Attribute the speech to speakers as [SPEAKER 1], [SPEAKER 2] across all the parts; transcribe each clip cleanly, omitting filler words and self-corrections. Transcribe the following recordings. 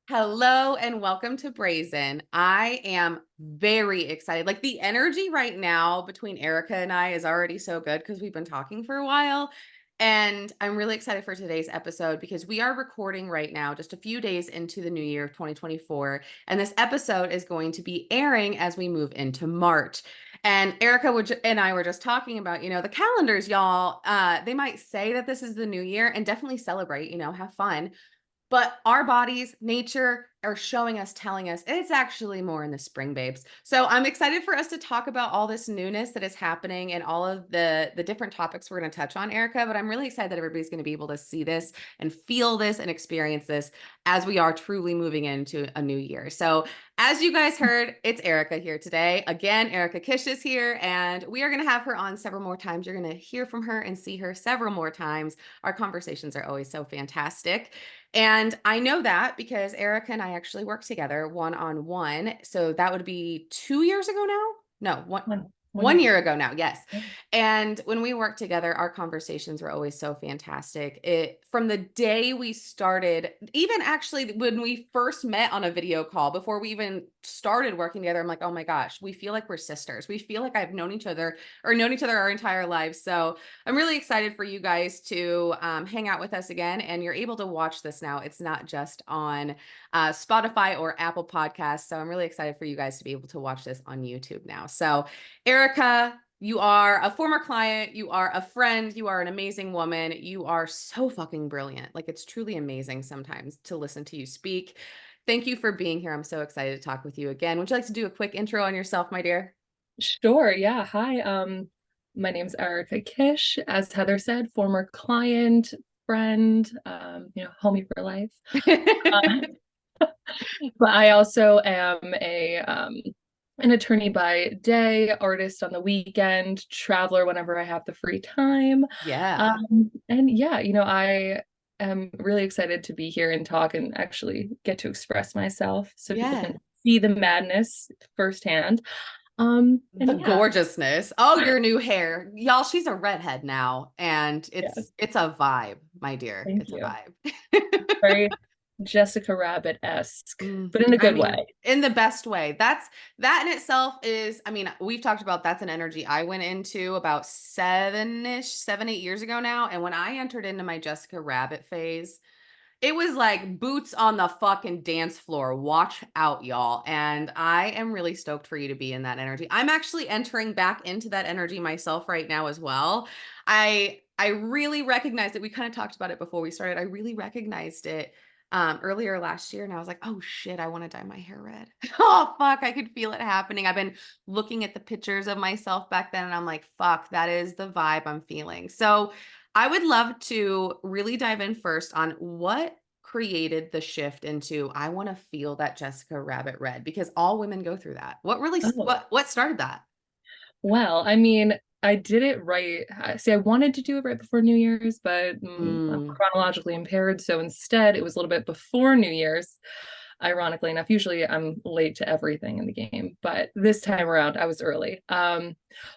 [SPEAKER 1] Hello and welcome to Brazen. I am very excited. Like the energy right now between Erica and I is already so good because we've been talking for a while. And I'm really excited for today's episode because we are recording right now, just a few days into the new year of 2024. And this episode is going to be airing as we move into March. And and I were just talking about, the calendars, y'all. They might say that this is the new year and definitely celebrate, have fun. But our bodies, nature are showing us, telling us it's actually more in the spring, babes. So I'm excited for us to talk about all this newness that is happening and all of the different topics we're going to touch on, Erica. But I'm really excited that everybody's going to be able to see this and feel this and experience this as we are truly moving into a new year. So as you guys heard, it's Erika here today. Again, Erika Kissh is here, and we are going to have her on several more times. You're going to hear from her and see her several more times. Our conversations are always so fantastic. And I know that because Erica and I actually worked together one-on-one. So that would be 2 years ago now? No, one,
[SPEAKER 2] One
[SPEAKER 1] one
[SPEAKER 2] year.
[SPEAKER 1] year ago now, yes.
[SPEAKER 2] Yeah.
[SPEAKER 1] And when we worked together, our conversations were always so fantastic. It from the day we started, even actually when we first met on a video call, before we even started working together, I'm like, oh my gosh, we feel like we're sisters. We feel like I've known each other our entire lives. So I'm really excited for you guys to hang out with us again. And you're able to watch this now. It's not just on Spotify or Apple Podcasts. So I'm really excited for you guys to be able to watch this on YouTube now. So Erica, you are a former client, you are a friend, you are an amazing woman. You are so fucking brilliant. Like it's truly amazing sometimes to listen to you speak. Thank you for being here. I'm so excited to talk with you again. Would you like to do a quick intro on yourself, my dear?
[SPEAKER 2] Sure. Yeah. Hi. My name's Erika Kissh. As Heather said, former client, friend, homie for life. Uh, but I also am a an attorney by day, artist on the weekend, traveler whenever I have the free time.
[SPEAKER 1] Yeah.
[SPEAKER 2] And yeah, I am really excited to be here and talk and actually get to express myself so people
[SPEAKER 1] Yeah.
[SPEAKER 2] can see the madness firsthand.
[SPEAKER 1] The
[SPEAKER 2] And yeah,
[SPEAKER 1] gorgeousness. Oh, your new hair. Y'all, she's a redhead now, and
[SPEAKER 2] yes,
[SPEAKER 1] it's a vibe, my dear.
[SPEAKER 2] thank
[SPEAKER 1] It's a
[SPEAKER 2] you.
[SPEAKER 1] vibe.
[SPEAKER 2] Very Jessica Rabbit-esque,
[SPEAKER 1] Mm,
[SPEAKER 2] but in a
[SPEAKER 1] I
[SPEAKER 2] good
[SPEAKER 1] mean,
[SPEAKER 2] way.
[SPEAKER 1] in the best way. That in itself is, I mean, we've talked about that's an energy I went into about 8 years ago now. And when I entered into my Jessica Rabbit phase, it was like boots on the fucking dance floor. Watch out, y'all. And I am really stoked for you to be in that energy. I'm actually entering back into that energy myself right now as well. I really recognized it. We kind of talked about it before we started. I really recognized it earlier last year and I was like, oh shit, I want to dye my hair red. Oh fuck, I could feel it happening. I've been looking at the pictures of myself back then and I'm like, fuck, that is the vibe I'm feeling. So I would love to really dive in first on what created the shift into I want to feel that Jessica Rabbit red because all women go through that.
[SPEAKER 2] Oh,
[SPEAKER 1] What started that?
[SPEAKER 2] well, I mean, I did it right. See, I wanted to do it right before New Year's, but I'm
[SPEAKER 1] Mm,
[SPEAKER 2] chronologically impaired. So instead, it was a little bit before New Year's. Ironically enough, usually I'm late to everything in the game, but this time around I was early. But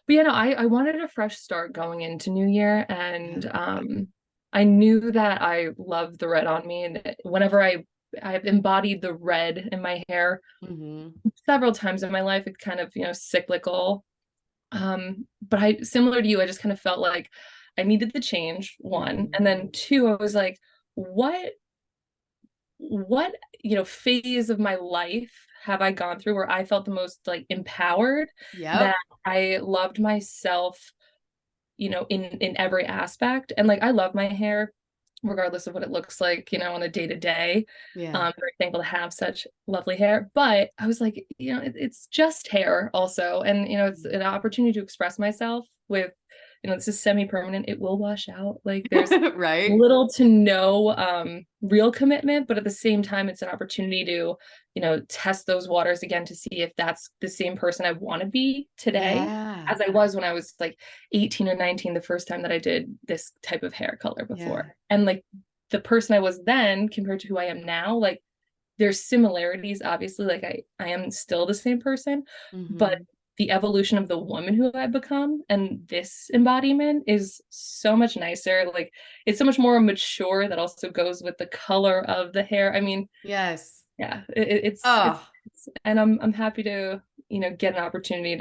[SPEAKER 2] I wanted a fresh start going into New Year,
[SPEAKER 1] yeah.
[SPEAKER 2] and I knew that I loved the red on me, and whenever I've embodied the red in my hair
[SPEAKER 1] Hmm.
[SPEAKER 2] several times in my life. It's kind of, cyclical. But I, similar to you, I just kind of felt like I needed the change, one,
[SPEAKER 1] Hmm.
[SPEAKER 2] and then two, I was like, what what phase of my life have I gone through where I felt the most like empowered, that
[SPEAKER 1] Yep.
[SPEAKER 2] I loved myself, in every aspect. And like I love my hair regardless of what it looks like, on a day to day.
[SPEAKER 1] Yeah.
[SPEAKER 2] I'm very thankful to have such lovely hair. But I was like, it's just hair also. And, it's an opportunity to express myself with, this is semi-permanent. It will wash out. Like there's
[SPEAKER 1] Right.
[SPEAKER 2] little to no real commitment, but at the same time, it's an opportunity to, test those waters again to see if that's the same person I want to be today
[SPEAKER 1] Yeah.
[SPEAKER 2] as I was when I was like 18 or 19, the first time that I did this type of hair color before.
[SPEAKER 1] Yeah.
[SPEAKER 2] And like the person I was then compared to who I am now, like there's similarities, obviously. Like I am still the same person, but
[SPEAKER 1] Hmm.
[SPEAKER 2] the evolution of the woman who I've become and this embodiment is so much nicer. Like it's so much more mature, that also goes with the color of the hair. I mean,
[SPEAKER 1] Yes.
[SPEAKER 2] Yeah,
[SPEAKER 1] Oh,
[SPEAKER 2] and I'm happy to, get an opportunity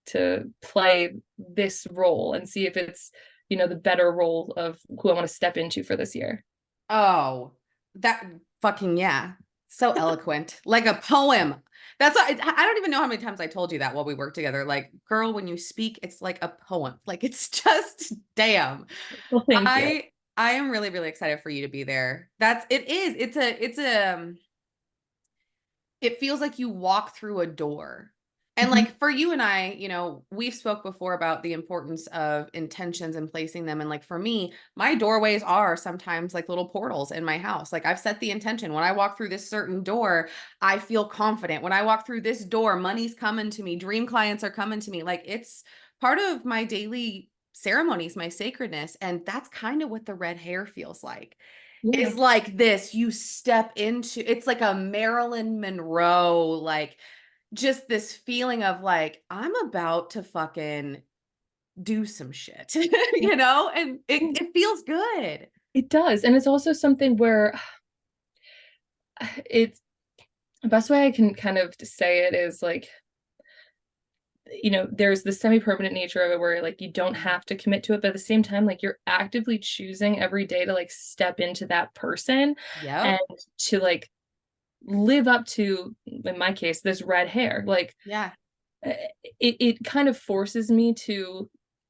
[SPEAKER 2] to play this role and see if it's, the better role of who I want to step into for this year.
[SPEAKER 1] oh, that fucking yeah. So eloquent. Like a poem. That's what, I don't even know how many times I told you that while we worked together. Like, girl, when you speak, it's like a poem. Like it's just damn.
[SPEAKER 2] Well, thank you.
[SPEAKER 1] I am really, really excited for you to be there. That's it is. It's a it feels like you walk through a door. And
[SPEAKER 2] Mhm.
[SPEAKER 1] like for you and I, we've spoke before about the importance of intentions and placing them. And like for me, my doorways are sometimes like little portals in my house. Like I've set the intention. When I walk through this certain door, I feel confident. When I walk through this door, money's coming to me, dream clients are coming to me. Like it's part of my daily ceremonies, my sacredness. And that's kind of what the red hair feels like.
[SPEAKER 2] Yeah.
[SPEAKER 1] Is like this, you step into it's like a Marilyn Monroe, like, just this feeling of like, I'm about to fucking do some shit, and it feels good.
[SPEAKER 2] It does. And it's also something where it's the best way I can kind of say it is like, there's the semi-permanent nature of it where like you don't have to commit to it, but at the same time, like you're actively choosing every day to like step into that person and
[SPEAKER 1] Yep.
[SPEAKER 2] to like live up to, in my case, this red hair. Like
[SPEAKER 1] Yeah.
[SPEAKER 2] it kind of forces me to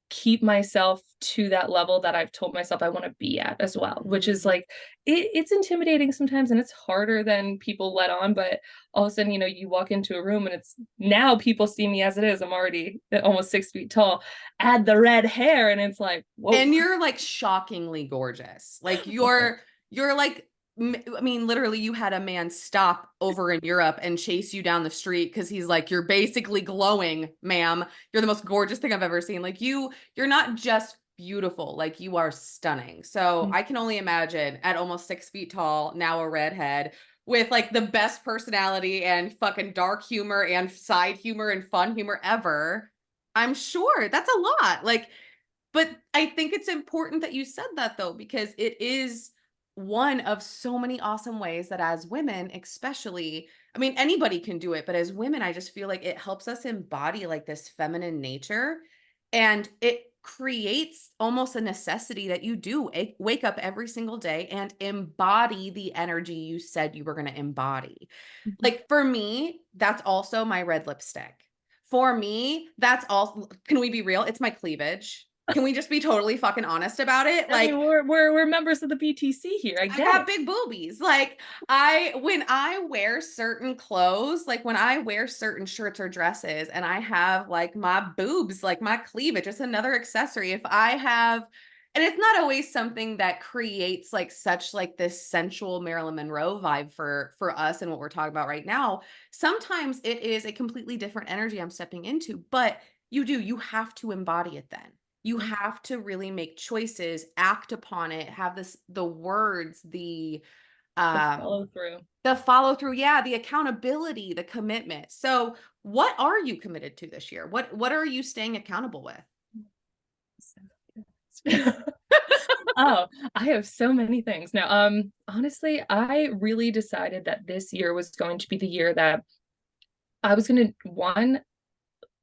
[SPEAKER 2] keep myself to that level that I've told myself I want to be at as well, which is like it's intimidating sometimes and it's harder than people let on. But all of a sudden, you walk into a room and it's now people see me as it is. I'm already almost 6 feet tall. Add the red hair, and it's like, whoa.
[SPEAKER 1] And you're like shockingly gorgeous. Like
[SPEAKER 2] Okay.
[SPEAKER 1] you're like I mean, literally, you had a man stop over in Europe and chase you down the street because he's like, "You're basically glowing, ma'am. You're the most gorgeous thing I've ever seen." Like you're not just beautiful, like you are stunning. So I can only imagine at almost 6 feet tall, now a redhead with like the best personality and fucking dark humor and side humor and fun humor ever. I'm sure that's a lot. Like but I think it's important that you said that though, because it is one of so many awesome ways that as women, especially, I mean, anybody can do it, but as women, I just feel like it helps us embody like this feminine nature. And it creates almost a necessity that you do wake up every single day and embody the energy you said you were going to embody.
[SPEAKER 2] Mhm.
[SPEAKER 1] Like for me, that's also my red lipstick. For me, that's all. Can we be real? It's my cleavage. Can we just be totally fucking honest about it?
[SPEAKER 2] I mean,
[SPEAKER 1] Like,
[SPEAKER 2] we're members of the BTC here. I
[SPEAKER 1] I
[SPEAKER 2] get
[SPEAKER 1] got
[SPEAKER 2] it.
[SPEAKER 1] big boobies. Like, when I wear certain clothes, like when I wear certain shirts or dresses and I have like my boobs, like my cleavage, it's another accessory. If I have, and it's not always something that creates like such like this sensual Marilyn Monroe vibe for us and what we're talking about right now. Sometimes it is a completely different energy I'm stepping into, but you have to embody it then. You
[SPEAKER 2] Yeah.
[SPEAKER 1] have to really make choices, act upon it, have the words,
[SPEAKER 2] The
[SPEAKER 1] um
[SPEAKER 2] follow through.
[SPEAKER 1] the follow through, yeah, the accountability, the commitment. So, what are you committed to this year? What are you staying accountable with?
[SPEAKER 2] Oh, I have so many things. Now, honestly, I really decided that this year was going to be the year that I was going to, one,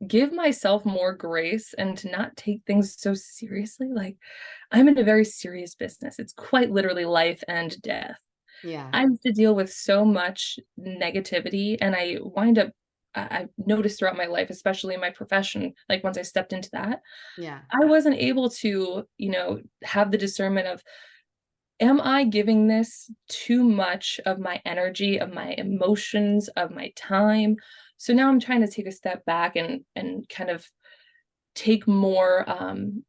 [SPEAKER 2] give myself more grace and to not take things so seriously. Like, I'm in a very serious business. It's quite literally life and death.
[SPEAKER 1] Yeah.
[SPEAKER 2] I have to deal with so much negativity, and I wind up, I've noticed throughout my life, especially in my profession, like once I stepped into that,
[SPEAKER 1] Yeah.
[SPEAKER 2] I wasn't able to, have the discernment of, am I giving this too much of my energy, of my emotions, of my time? So now I'm trying to take a step back and kind of take more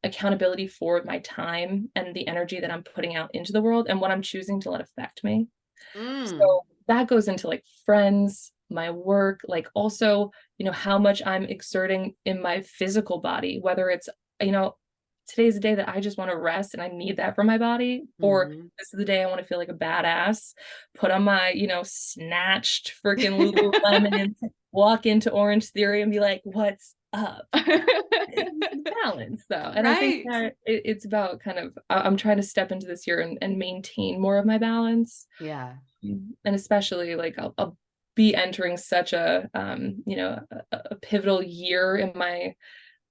[SPEAKER 2] accountability for my time and the energy that I'm putting out into the world and what I'm choosing to let affect me.
[SPEAKER 1] Mm.
[SPEAKER 2] So that goes into like friends, my work, like also, how much I'm exerting in my physical body, whether it's, you know, today's a day that I just want to rest and I need that for my body, or
[SPEAKER 1] Mhm.
[SPEAKER 2] this is the day I want to feel like a badass, put on my, snatched freaking Lululemon and walk into Orange Theory and be like, what's up. It's balance though. And I think
[SPEAKER 1] Right.
[SPEAKER 2] that it's about kind of, I'm trying to step into this year and maintain more of my balance.
[SPEAKER 1] Yeah.
[SPEAKER 2] And especially like I'll be entering such a a pivotal year in my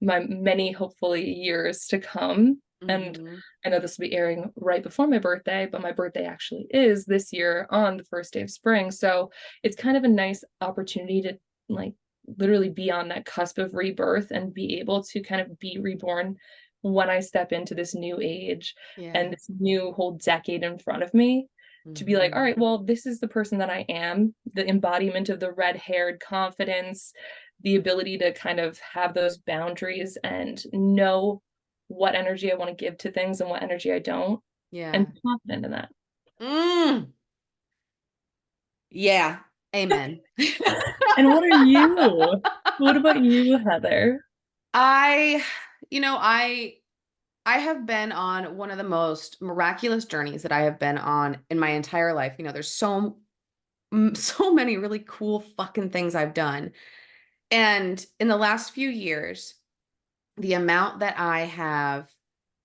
[SPEAKER 2] many hopefully years to come. And
[SPEAKER 1] Mhm.
[SPEAKER 2] I know this will be airing right before my birthday, but my birthday actually is this year on the first day of spring. So it's kind of a nice opportunity to like literally be on that cusp of rebirth and be able to kind of be reborn when I step into this new age and
[SPEAKER 1] Yeah.
[SPEAKER 2] this new whole decade in front of me, to be like, all
[SPEAKER 1] Mhm.
[SPEAKER 2] right, well, this is the person that I am, the embodiment of the red-haired confidence, the ability to kind of have those boundaries and know what energy I want to give to things and what energy I don't, and
[SPEAKER 1] Yeah.
[SPEAKER 2] be confident in that.
[SPEAKER 1] Mm. Yeah. Amen.
[SPEAKER 2] And what are you? What about you, Heather?
[SPEAKER 1] I you know, I have been on one of the most miraculous journeys that I have been on in my entire life. There's so many really cool fucking things I've done. And in the last few years, the amount that I have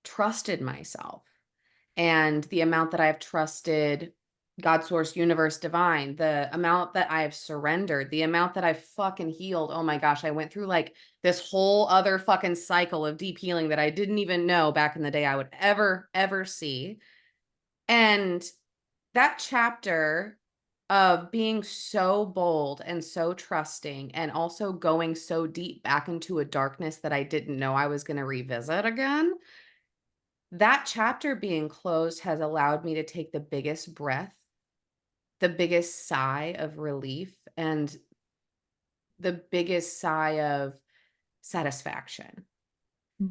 [SPEAKER 1] trusted myself and the amount that I've trusted God, source, universe, divine, the amount that I've surrendered, the amount that I've fucking healed. Oh my gosh, I went through like this whole other fucking cycle of deep healing that I didn't even know back in the day I would ever see. And that chapter of being so bold and so trusting and also going so deep back into a darkness that I didn't know I was going to revisit again, that chapter being closed has allowed me to take the biggest breath, the biggest sigh of relief, and the biggest sigh of satisfaction.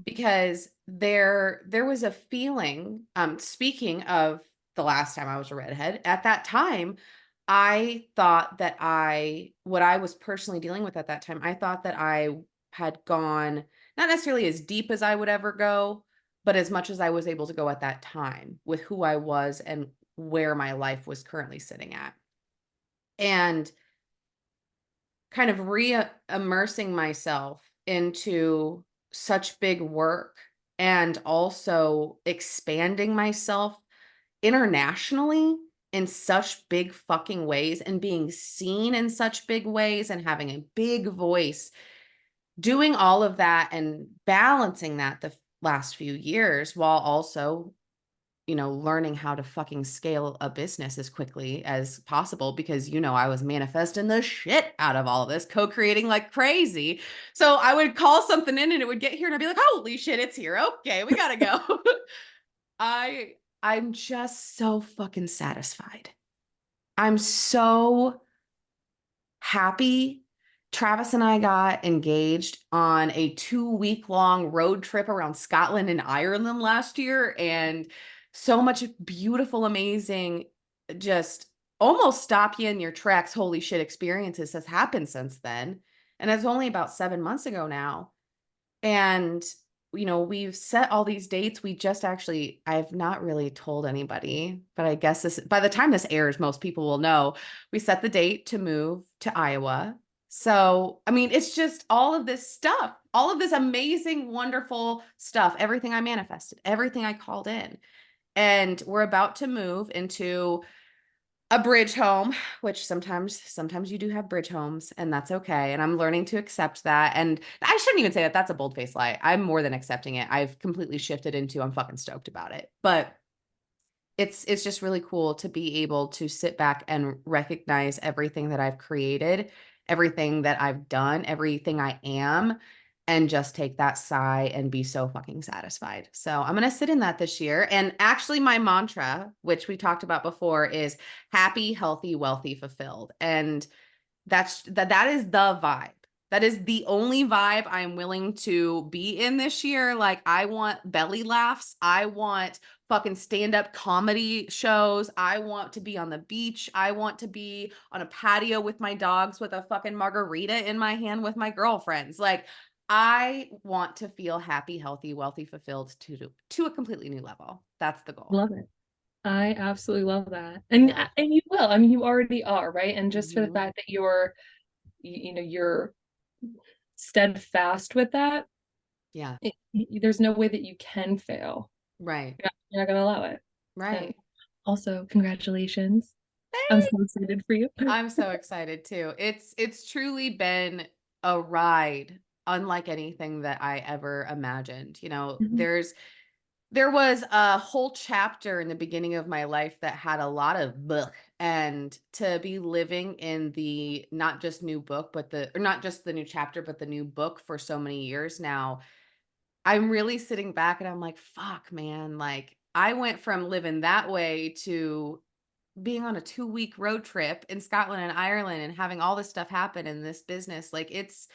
[SPEAKER 1] Because there was a feeling, speaking of the last time I was a redhead, at that time, I thought that what I was personally dealing with at that time, I thought that I had gone not necessarily as deep as I would ever go, but as much as I was able to go at that time with who I was and where my life was currently sitting at. And kind of re-immersing myself into such big work and also expanding myself internationally in such big fucking ways and being seen in such big ways and having a big voice, doing all of that and balancing that the last few years while also learning how to fucking scale a business as quickly as possible because, I was manifesting the shit out of all of this, co-creating like crazy. So I would call something in and it would get here and I'd be like, holy shit, it's here. Okay, we gotta go. I I'm just so fucking satisfied. I'm so happy. Travis and I got engaged on a 2-week long road trip around Scotland and Ireland last year. And so much beautiful, amazing, just almost stop you in your tracks. Holy shit experiences has happened since then. And it's only about 7 months ago now. And, we've set all these dates. We just actually, I've not really told anybody, but I guess by the time this airs, most people will know. We set the date to move to Iowa. So, I mean, it's just all of this stuff, all of this amazing, wonderful stuff, everything I manifested, everything I called in. And we're about to move into a bridge home, which sometimes you do have bridge homes, and that's okay. And I'm learning to accept that. And I shouldn't even say that that's a bold-faced lie. I'm more than accepting it. I've completely shifted into I'm fucking stoked about it. But it's just really cool to be able to sit back and recognize everything that I've created, everything that I've done, everything I am, and just take that sigh and be so fucking satisfied. So I'm gonna sit in that this year. And actually, my mantra, which we talked about before, is happy, healthy, wealthy, fulfilled. And that is the vibe. That is the only vibe I'm willing to be in this year. Like, I want belly laughs. I want fucking stand-up comedy shows. I want to be on the beach. I want to be on a patio with my dogs with a fucking margarita in my hand with my girlfriends. Like, I want to feel happy, healthy, wealthy, fulfilled to a completely new level. That's the goal.
[SPEAKER 2] Love it. I absolutely love that.
[SPEAKER 1] Yeah.
[SPEAKER 2] And you will. I mean, you already are, right? And just for the
[SPEAKER 1] Mhm.
[SPEAKER 2] fact that you're steadfast with that,
[SPEAKER 1] Yeah.
[SPEAKER 2] there's no way that you can fail.
[SPEAKER 1] Right.
[SPEAKER 2] You're not going to allow it. And
[SPEAKER 1] Right.
[SPEAKER 2] also, congratulations. I'm so excited for you.
[SPEAKER 1] I'm so excited too. It's truly been a ride unlike anything that I ever imagined.
[SPEAKER 2] Mhm.
[SPEAKER 1] There was a whole chapter in the beginning of my life that had a lot of book, and to be living in the not just new book, but the or not just the new chapter, but the new book for so many years now, I'm really sitting back and I'm like, fuck, man. Like, I went from living that way to being on a 2-week road trip in Scotland and Ireland and having all this stuff happen in this business. Like, it's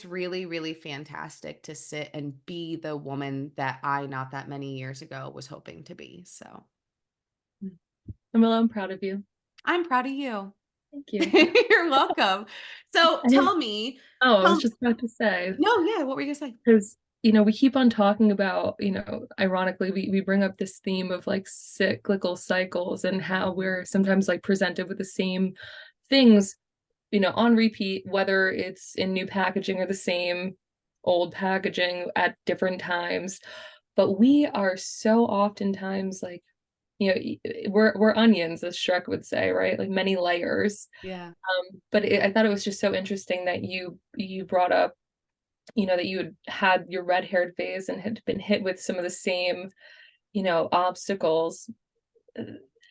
[SPEAKER 1] really, really fantastic to sit and be the woman that I, not that many years ago, was hoping to be. So
[SPEAKER 2] I'm proud of you.
[SPEAKER 1] I'm proud of you.
[SPEAKER 2] Thank you.
[SPEAKER 1] You're welcome. So
[SPEAKER 2] I didn't,
[SPEAKER 1] tell me,
[SPEAKER 2] oh, I was
[SPEAKER 1] tell
[SPEAKER 2] just about to say,
[SPEAKER 1] no, yeah, what were you gonna say?
[SPEAKER 2] because we keep on talking about, ironically, we bring up this theme of like cyclical cycles and how we're sometimes like presented with the same things, on repeat, whether it's in new packaging or the same old packaging at different times. But we are so oftentimes like, we're onions, as Shrek would say, right? Like many layers.
[SPEAKER 1] Yeah.
[SPEAKER 2] But I thought it was just so interesting that you brought up, that you had your red-haired phase and had been hit with some of the same, obstacles.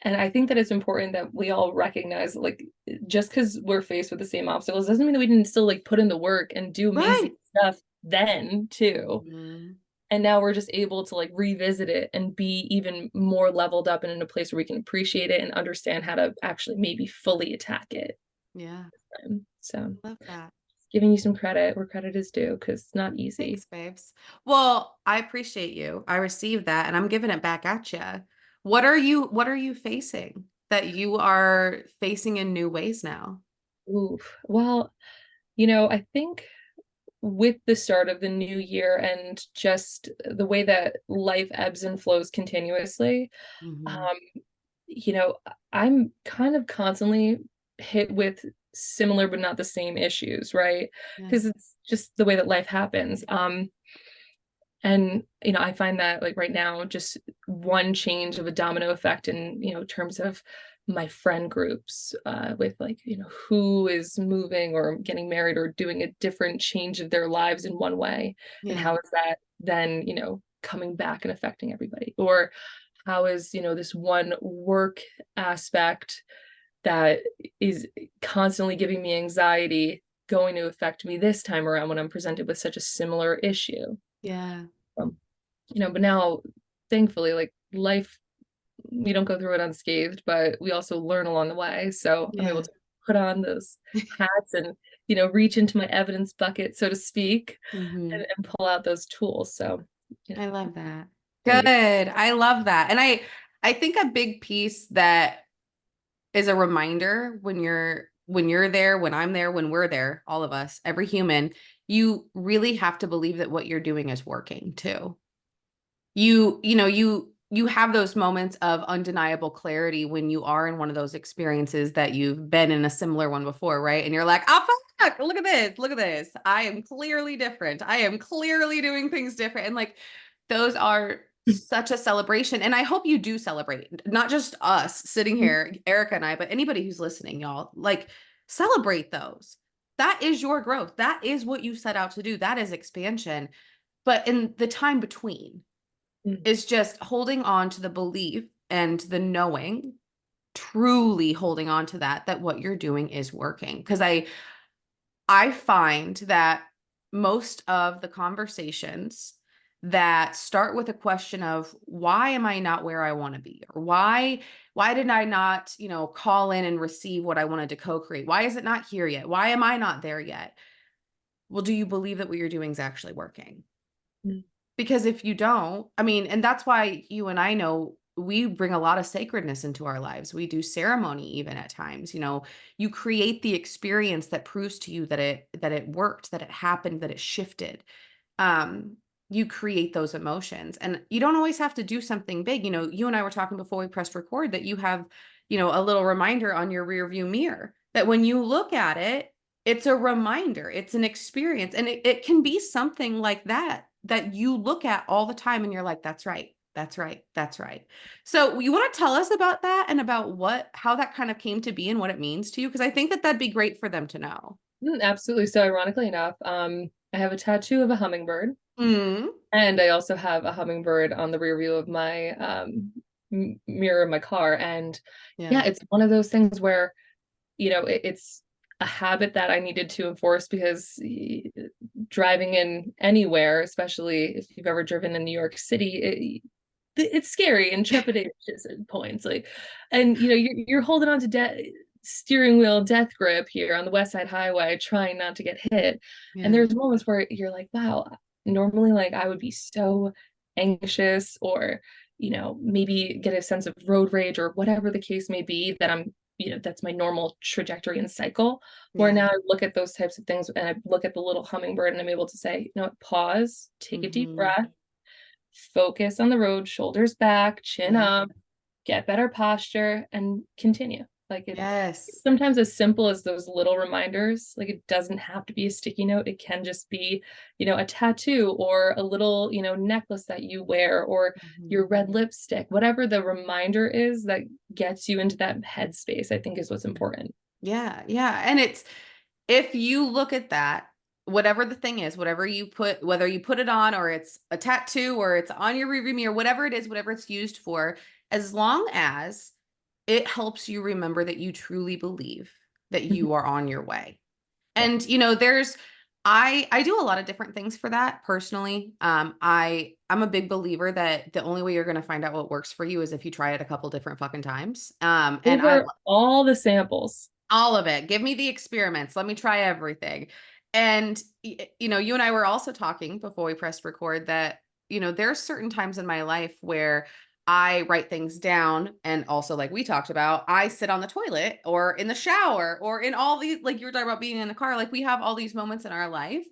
[SPEAKER 2] And I think that it's important that we all recognize, like, just because we're faced with the same obstacles doesn't mean that we didn't still like put in the work and do amazing
[SPEAKER 1] Right.
[SPEAKER 2] stuff then too.
[SPEAKER 1] Mhm.
[SPEAKER 2] And now we're just able to like revisit it and be even more leveled up and in a place where we can appreciate it and understand how to actually maybe fully attack it.
[SPEAKER 1] Yeah.
[SPEAKER 2] So
[SPEAKER 1] Love that.
[SPEAKER 2] giving you some credit where credit is due because it's not easy.
[SPEAKER 1] Thanks, babes. Well, I appreciate you. I received that and I'm giving it back at you. What are you facing that you are facing in new ways now?
[SPEAKER 2] Oof. Well, I think with the start of the new year and just the way that life ebbs and flows continuously,
[SPEAKER 1] Mhm.
[SPEAKER 2] um, you know, I'm kind of constantly hit with similar but not the same issues, right?
[SPEAKER 1] Yeah.
[SPEAKER 2] Because it's just the way that life happens. And I find that like right now, just one change of a domino effect in, terms of my friend groups, with like, who is moving or getting married or doing a different change of their lives in one way. And
[SPEAKER 1] Yeah.
[SPEAKER 2] how is that then, coming back and affecting everybody? Or how is, this one work aspect that is constantly giving me anxiety going to affect me this time around when I'm presented with such a similar issue?
[SPEAKER 1] Yeah.
[SPEAKER 2] Um, but now, thankfully, like life, we don't go through it unscathed, but we also learn along the way. So I'm able
[SPEAKER 1] Yeah.
[SPEAKER 2] to put on those hats and, reach into my evidence bucket, so to speak,
[SPEAKER 1] Mhm.
[SPEAKER 2] and pull out those tools. So,
[SPEAKER 1] I love that.
[SPEAKER 2] great.
[SPEAKER 1] Good. I love that. And I think a big piece that is a reminder when you're there, when I'm there, when we're there, all of us, every human, you really have to believe that what you're doing is working too. You have those moments of undeniable clarity when you are in one of those experiences that you've been in a similar one before, right? And you're like, oh fuck, look at this, look at this. I am clearly different. I am clearly doing things different. And like those are such a celebration. And I hope you do celebrate, not just us sitting here, Erica and I, but anybody who's listening, y'all. Like celebrate those. That is your growth. That is what you set out to do. That is expansion. But in the time between,
[SPEAKER 2] Mm,
[SPEAKER 1] is just holding on to the belief and the knowing, truly holding on to that what you're doing is working. Because I find that most of the conversations that start with a question of why am I not where I want to be, or why did I not, call in and receive what I wanted to co-create? Why is it not here yet? Why am I not there yet? Well, do you believe that what you're doing is actually working?
[SPEAKER 2] mm,
[SPEAKER 1] Because if you don't, I mean, and that's why you and I know we bring a lot of sacredness into our lives. We do ceremony even at times, you create the experience that proves to you that it worked, that it happened, that it shifted. Um, you create those emotions. And you don't always have to do something big. You and I were talking before we pressed record that you have, a little reminder on your rear view mirror that when you look at it, it's a reminder, it's an experience, and it can be something like that that you look at all the time and you're like, that's right, that's right, that's right. So you want to tell us about that and about what how that kind of came to be and what it means to you? Because I think that that'd be great for them to know.
[SPEAKER 2] Absolutely. So ironically enough, I have a tattoo of a hummingbird,
[SPEAKER 1] Mm,
[SPEAKER 2] and I also have a hummingbird on the rear view of my mirror of my car. And yeah,
[SPEAKER 1] yeah,
[SPEAKER 2] it's one of those things where, it's a habit that I needed to enforce because driving in anywhere, especially if you've ever driven in New York City, it's scary and trepidatious at points. Like, and you're holding on to steering wheel death grip here on the West Side Highway, trying not to get hit. And
[SPEAKER 1] yeah,
[SPEAKER 2] there's moments where you're like, wow, normally like I would be so anxious, or maybe get a sense of road rage or whatever the case may be, that I'm that's my normal trajectory and cycle, where
[SPEAKER 1] yeah.
[SPEAKER 2] now I look at those types of things and I look at the little hummingbird and I'm able to say, pause, take a deep
[SPEAKER 1] Hmm.
[SPEAKER 2] breath, focus on the road, shoulders back, chin
[SPEAKER 1] Yeah.
[SPEAKER 2] up, get better posture, and continue. Like it's
[SPEAKER 1] Yes.
[SPEAKER 2] sometimes as simple as those little reminders. Like it doesn't have to be a sticky note. It can just be, a tattoo or a little, necklace that you wear, or your
[SPEAKER 1] Mhm.
[SPEAKER 2] red lipstick, whatever the reminder is that gets you into that headspace, I think is what's important.
[SPEAKER 1] Yeah, yeah. And it's if you look at that, whatever the thing is, whatever you put, whether you put it on or it's a tattoo or it's on your rearview mirror, whatever it is, whatever it's used for, as long as it helps you remember that you truly believe that
[SPEAKER 2] Mhm.
[SPEAKER 1] you are on your way.
[SPEAKER 2] Yeah.
[SPEAKER 1] And there's I do a lot of different things for that personally. I'm a big believer that the only way you're going to find out what works for you is if you try it a couple different fucking times. And I
[SPEAKER 2] Over all the samples.
[SPEAKER 1] all of it. Give me the experiments. Let me try everything. And you and I were also talking before we pressed record that, there are certain times in my life where I write things down and also like we talked about, I sit on the toilet or in the shower or in all these like you were talking about being in the car, like we have all these moments in our life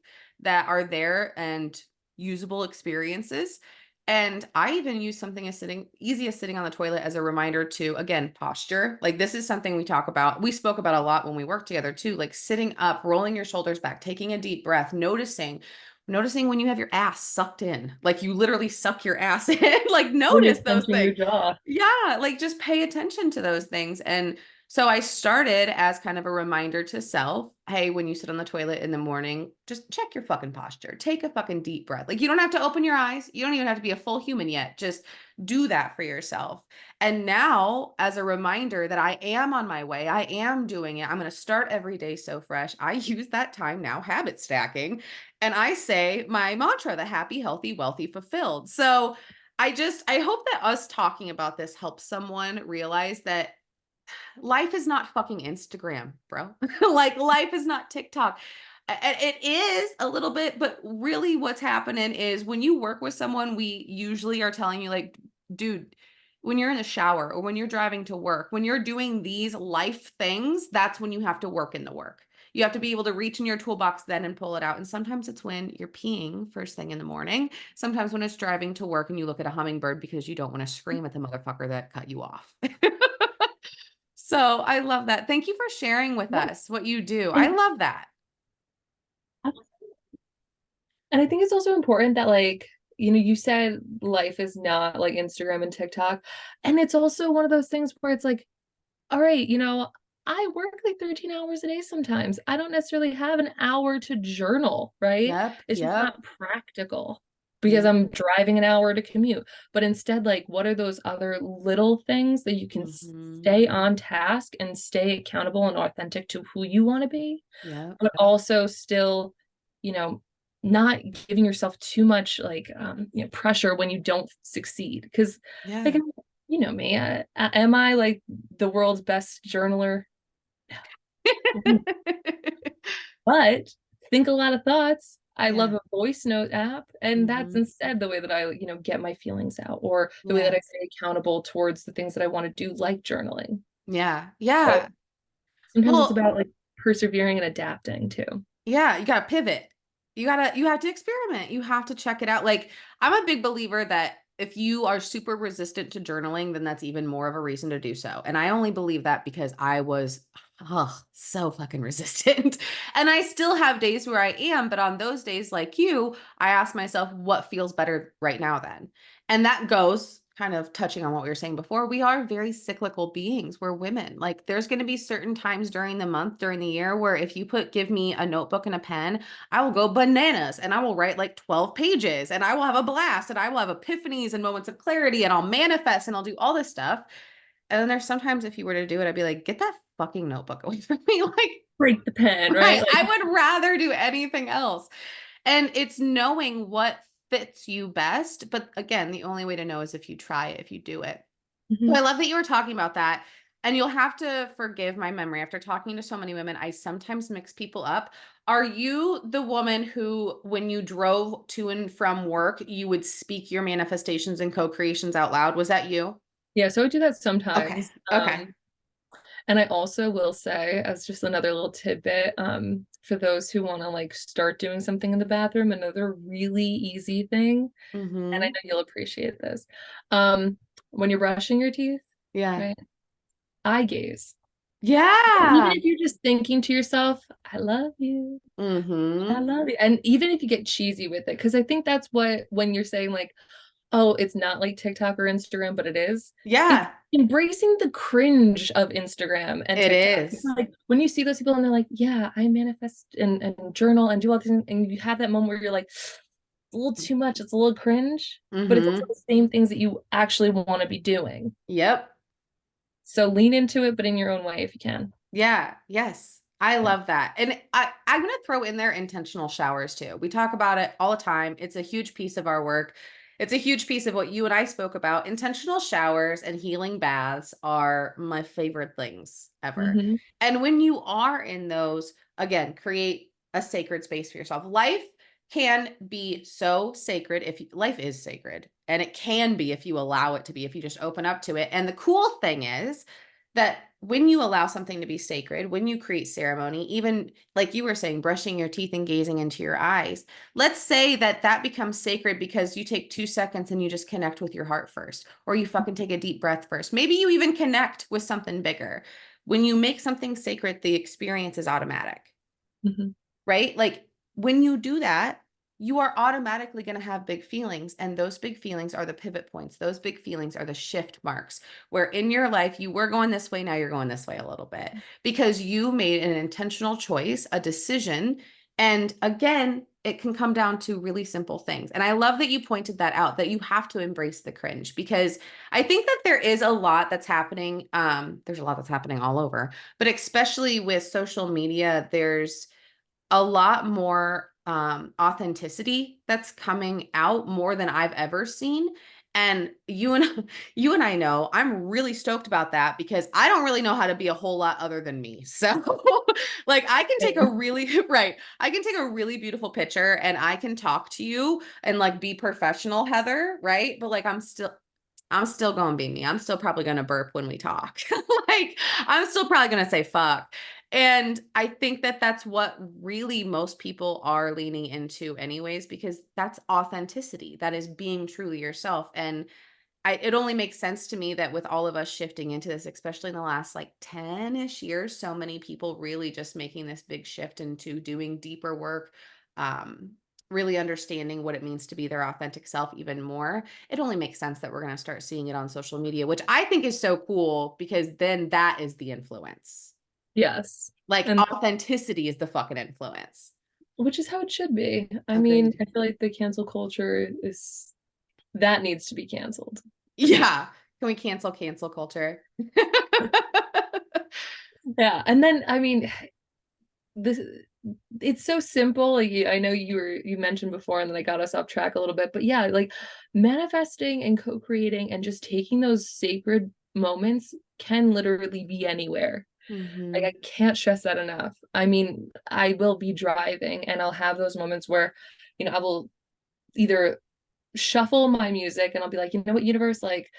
[SPEAKER 1] that are there and usable experiences. And I even use something as easy as sitting on the toilet as a reminder to, again, posture. Like this is something we talk about. We spoke about a lot when we worked together too, like sitting up, rolling your shoulders back, taking a deep breath, noticing when you have your ass sucked in, like you literally suck your ass in, like
[SPEAKER 2] When you're
[SPEAKER 1] notice those
[SPEAKER 2] clenching your
[SPEAKER 1] things.
[SPEAKER 2] jaw.
[SPEAKER 1] Yeah, like just pay attention to those things. And so I started as kind of a reminder to self, hey, when you sit on the toilet in the morning, just check your fucking posture. Take a fucking deep breath. Like you don't have to open your eyes. You don't even have to be a full human yet. Just do that for yourself. And now, as a reminder that I am on my way, I am doing it. I'm going to start every day so fresh. I use that time now, habit stacking. And I say my mantra, the happy, healthy, wealthy, fulfilled. So I hope that us talking about this helps someone realize that life is not fucking Instagram, bro. Like life is not TikTok. It is a little bit, but really what's happening is when you work with someone, we usually are telling you like, dude, when you're in the shower or when you're driving to work, when you're doing these life things, that's when you have to work in the work. You have to be able to reach in your toolbox then and pull it out. And sometimes it's when you're peeing first thing in the morning. Sometimes when it's driving to work and you look at a hummingbird because you don't want to scream at the motherfucker that cut you off. So I love that. Thank you for sharing with
[SPEAKER 2] Yeah.
[SPEAKER 1] us what you do. I
[SPEAKER 2] And
[SPEAKER 1] love that.
[SPEAKER 2] and I think it's also important that, like, you said life is not like Instagram and TikTok. And it's also one of those things where it's like, all right, I work like 13 hours a day sometimes. I don't necessarily have an hour to journal, right?
[SPEAKER 1] Yep,
[SPEAKER 2] It's just
[SPEAKER 1] yep,
[SPEAKER 2] not practical because
[SPEAKER 1] yep.
[SPEAKER 2] I'm driving an hour to commute. But instead, like, what are those other little things that you can
[SPEAKER 1] Mhm.
[SPEAKER 2] stay on task and stay accountable and authentic to who you want to be,
[SPEAKER 1] Yep.
[SPEAKER 2] but also still, you know, not giving yourself too much like pressure when you don't succeed. Because like
[SPEAKER 1] Yeah.
[SPEAKER 2] me, am I like the world's best journaler? But think a lot of thoughts. I love
[SPEAKER 1] Yeah.
[SPEAKER 2] a voice note app, and that's
[SPEAKER 1] Mhm.
[SPEAKER 2] instead the way that I, get my feelings out, or the way that
[SPEAKER 1] Yeah.
[SPEAKER 2] I stay accountable towards the things that I want to do, like journaling.
[SPEAKER 1] Yeah.
[SPEAKER 2] So
[SPEAKER 1] Yeah.
[SPEAKER 2] sometimes it's
[SPEAKER 1] Well,
[SPEAKER 2] about like persevering and adapting too.
[SPEAKER 1] yeah, you have to experiment. You have to check it out. Like I'm a big believer that if you are super resistant to journaling, then that's even more of a reason to do so. And I only believe that because I was, oh, so fucking resistant. And I still have days where I am, but on those days, like you, I ask myself, what feels better right now then? And that goes kind of touching on what we were saying before. We are very cyclical beings. We're women. Like there's going to be certain times during the month, during the year, where if you give me a notebook and a pen, I will go bananas and I will write like 12 pages and I will have a blast and I will have epiphanies and moments of clarity and I'll manifest and I'll do all this stuff. And then there's sometimes if you were to do it, I'd be like, get that fucking notebook away from me. Like,
[SPEAKER 2] Break the pen, right?
[SPEAKER 1] right.
[SPEAKER 2] Like,
[SPEAKER 1] I would rather do anything else. And it's knowing what fits you best. But again, the only way to know is if you try it, if you do it. So
[SPEAKER 2] mhm.
[SPEAKER 1] I love that you were talking about that. And you'll have to forgive my memory. After talking to so many women, I sometimes mix people up. Are you the woman who, when you drove to and from work, you would speak your manifestations and co-creations out loud? Was that you?
[SPEAKER 2] Yeah, so I do that
[SPEAKER 1] Okay.
[SPEAKER 2] sometimes.
[SPEAKER 1] Okay.
[SPEAKER 2] And I also will say, as just another little tidbit, for those who want to like start doing something in the bathroom, another really easy thing, and I
[SPEAKER 1] Mm-hmm.
[SPEAKER 2] know you'll appreciate this. When you're brushing your teeth,
[SPEAKER 1] Yeah.
[SPEAKER 2] right? Eye gaze. Even
[SPEAKER 1] Yeah.
[SPEAKER 2] if you're just thinking to yourself, I love you. I
[SPEAKER 1] Mm-hmm.
[SPEAKER 2] love you. And even if you get cheesy with it, because I think that's what, when you're saying like, oh, it's not like TikTok or Instagram, but it is. It's
[SPEAKER 1] Yeah.
[SPEAKER 2] embracing the cringe of Instagram and
[SPEAKER 1] It
[SPEAKER 2] TikTok.
[SPEAKER 1] is.
[SPEAKER 2] Like when you see those people and they're like, yeah, I manifest and journal and do all this, and you have that moment where you're like, it's a little too much, it's a little cringe, but it's also
[SPEAKER 1] Mm-hmm.
[SPEAKER 2] the same things that you actually want to be doing.
[SPEAKER 1] Yep.
[SPEAKER 2] So lean into it, but in your own way if you can.
[SPEAKER 1] Yeah, yes. I
[SPEAKER 2] Yeah.
[SPEAKER 1] love that. And I'm going to throw in there intentional showers too. We talk about it all the time. It's a huge piece of our work. It's a huge piece of what you and I spoke about. Intentional showers and healing baths are my favorite things ever.
[SPEAKER 2] Hmm.
[SPEAKER 1] And when you are in those, again, create a sacred space for yourself. Life can be so sacred if life is sacred, and it can be if you allow it to be, if you just open up to it. And the cool thing is, that when you allow something to be sacred, when you create ceremony, even like you were saying, brushing your teeth and gazing into your eyes, let's say that that becomes sacred because you take 2 seconds and you just connect with your heart first, or you fucking take a deep breath first. Maybe you even connect with something bigger. When you make something sacred, the experience is automatic,
[SPEAKER 2] Hmm.
[SPEAKER 1] right? Like when you do that, you are automatically going to have big feelings. And those big feelings are the pivot points. Those big feelings are the shift marks where in your life you were going this way. Now you're going this way a little bit because you made an intentional choice, a decision. And again, it can come down to really simple things. And I love that you pointed that out, that you have to embrace the cringe, because I think that there is a lot that's happening. There's a lot that's happening all over, but especially with social media, there's a lot more authenticity that's coming out more than I've ever seen. And you and you and I know I'm really stoked about that because I don't really know how to be a whole lot other than me. So like I can take a really right, I can take a really beautiful picture and I can talk to you and like be professional, Heather, right? But like I'm still going to be me. I'm still probably going to burp when we talk. Like, I'm still probably going to say fuck. And I think that that's what really most people are leaning into, anyways, because that's authenticity. That is being truly yourself. And it only makes sense to me that with all of us shifting into this, especially in the last like 10-ish years, so many people really just making this big shift into doing deeper work, um, really understanding what it means to be their authentic self even more. It only makes sense that we're going to start seeing it on social media, which I think is so cool because then that is the influence.
[SPEAKER 2] Yes.
[SPEAKER 1] Like
[SPEAKER 2] And
[SPEAKER 1] authenticity is the fucking influence.
[SPEAKER 2] which is how it should be. I mean,
[SPEAKER 1] Agreed.
[SPEAKER 2] I feel like the cancel culture is that needs to be canceled.
[SPEAKER 1] Yeah. Can we cancel culture?
[SPEAKER 2] Yeah. And then I mean, this it's so simple. Like I know you mentioned before and then I got us off track a little bit, but yeah, like manifesting and co-creating and just taking those sacred moments can literally be anywhere. Like
[SPEAKER 1] Hmm.
[SPEAKER 2] I can't stress that enough. I mean, I will be driving and I'll have those moments where, I will either shuffle my music and I'll be like, you know what, universe, like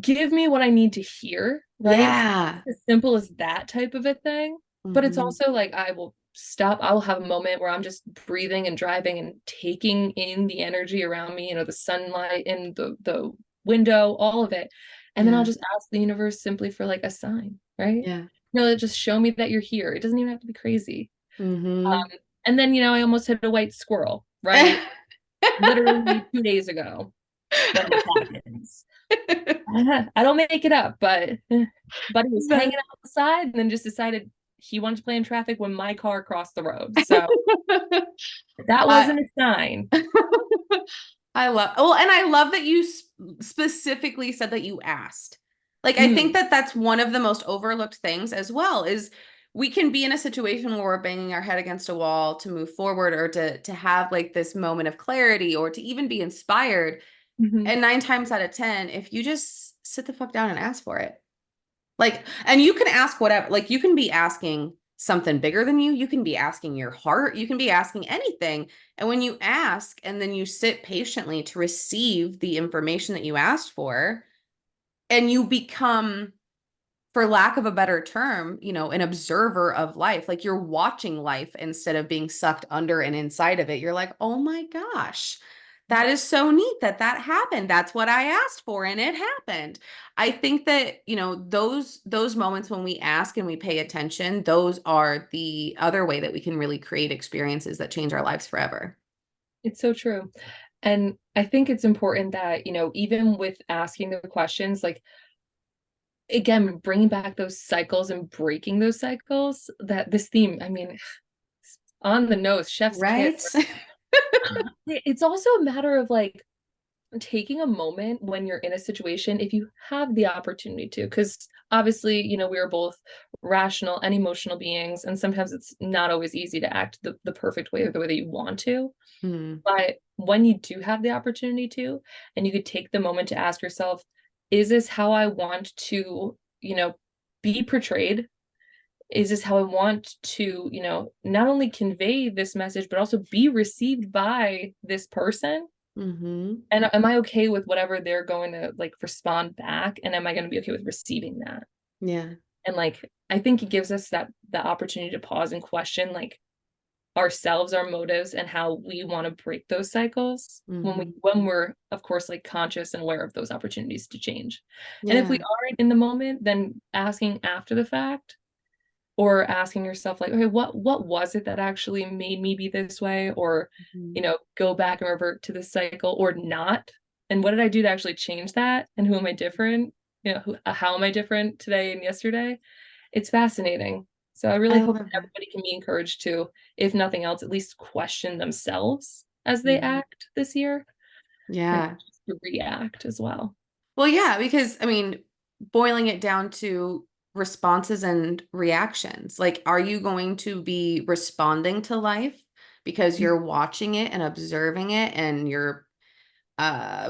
[SPEAKER 2] give me what I need to hear, right?
[SPEAKER 1] Yeah.
[SPEAKER 2] As simple as that type of a thing. But it's
[SPEAKER 1] Hmm.
[SPEAKER 2] also like I will stop. I'll have a moment where I'm just breathing and driving and taking in the energy around me, the sunlight in the window, all of it. And then I'll
[SPEAKER 1] Yeah.
[SPEAKER 2] just ask the universe simply for like a sign, right?
[SPEAKER 1] Yeah.
[SPEAKER 2] Just show me that you're here. It doesn't even have to be crazy.
[SPEAKER 1] Mhm.
[SPEAKER 2] And then, I almost hit a white squirrel, right? Literally 2 days ago when this happens. I don't make it up, but Buddy was hanging
[SPEAKER 1] The
[SPEAKER 2] out outside and then just decided he wanted to play in traffic when my car crossed the road. So that
[SPEAKER 1] I
[SPEAKER 2] wasn't a sign.
[SPEAKER 1] I love well, and I love that you specifically said that you asked. Like, I think
[SPEAKER 2] Mm,
[SPEAKER 1] that that's one of the most overlooked things as well is we can be in a situation where we're banging our head against a wall to move forward or to have like this moment of clarity or to even be inspired.
[SPEAKER 2] mhm.
[SPEAKER 1] And 9 times out of 10, if you just sit the fuck down and ask for it, like, and you can ask whatever, like, you can be asking something bigger than you. You can be asking your heart. You can be asking anything. And when you ask and then you sit patiently to receive the information that you asked for, and you become, for lack of a better term, an observer of life. Like you're watching life instead of being sucked under and inside of it. You're like, oh my gosh, that is so neat that that happened. That's what I asked for, and it happened. I think that, those moments when we ask and we pay attention, those are the other way that we can really create experiences that change our lives forever.
[SPEAKER 2] It's so true. And I think it's important that, even with asking the questions, like, again, bringing back those cycles and breaking those cycles, that this theme, I mean, on the nose, chef's kiss.
[SPEAKER 1] Right?
[SPEAKER 2] It's also a matter of like taking a moment when you're in a situation, if you have the opportunity to, because obviously, we are both rational and emotional beings, and sometimes it's not always easy to act the perfect way or the way that you want to.
[SPEAKER 1] Hmm.
[SPEAKER 2] But when you do have the opportunity to, and you could take the moment to ask yourself, is this how I want to, be portrayed? Is this how I want to, not only convey this message, but also be received by this person?
[SPEAKER 1] Hmm.
[SPEAKER 2] And am I okay with whatever they're going to like respond back? And am I going to be okay with receiving that?
[SPEAKER 1] Yeah.
[SPEAKER 2] And like, I think it gives us that the opportunity to pause and question like ourselves, our motives, and how we want to break those cycles
[SPEAKER 1] Hmm.
[SPEAKER 2] when we're of course like conscious and aware of those opportunities to change. And if we
[SPEAKER 1] Yeah.
[SPEAKER 2] aren't in the moment, then asking after the fact, or asking yourself like, okay, what was it that actually made me be this way? Or
[SPEAKER 1] Mhm.
[SPEAKER 2] go back and revert to the cycle or not, and what did I do to actually change that, and who am I different, how am I different today and yesterday? It's fascinating. So I really
[SPEAKER 1] I
[SPEAKER 2] hope
[SPEAKER 1] love
[SPEAKER 2] that
[SPEAKER 1] that.
[SPEAKER 2] everybody can be encouraged to, if nothing else, at least question themselves as they
[SPEAKER 1] Mhm.
[SPEAKER 2] act this year, and
[SPEAKER 1] Yeah.
[SPEAKER 2] just to react as well.
[SPEAKER 1] Well, yeah, because I mean, boiling it down to responses and reactions, like, are you going to be responding to life because you're watching it and observing it and you're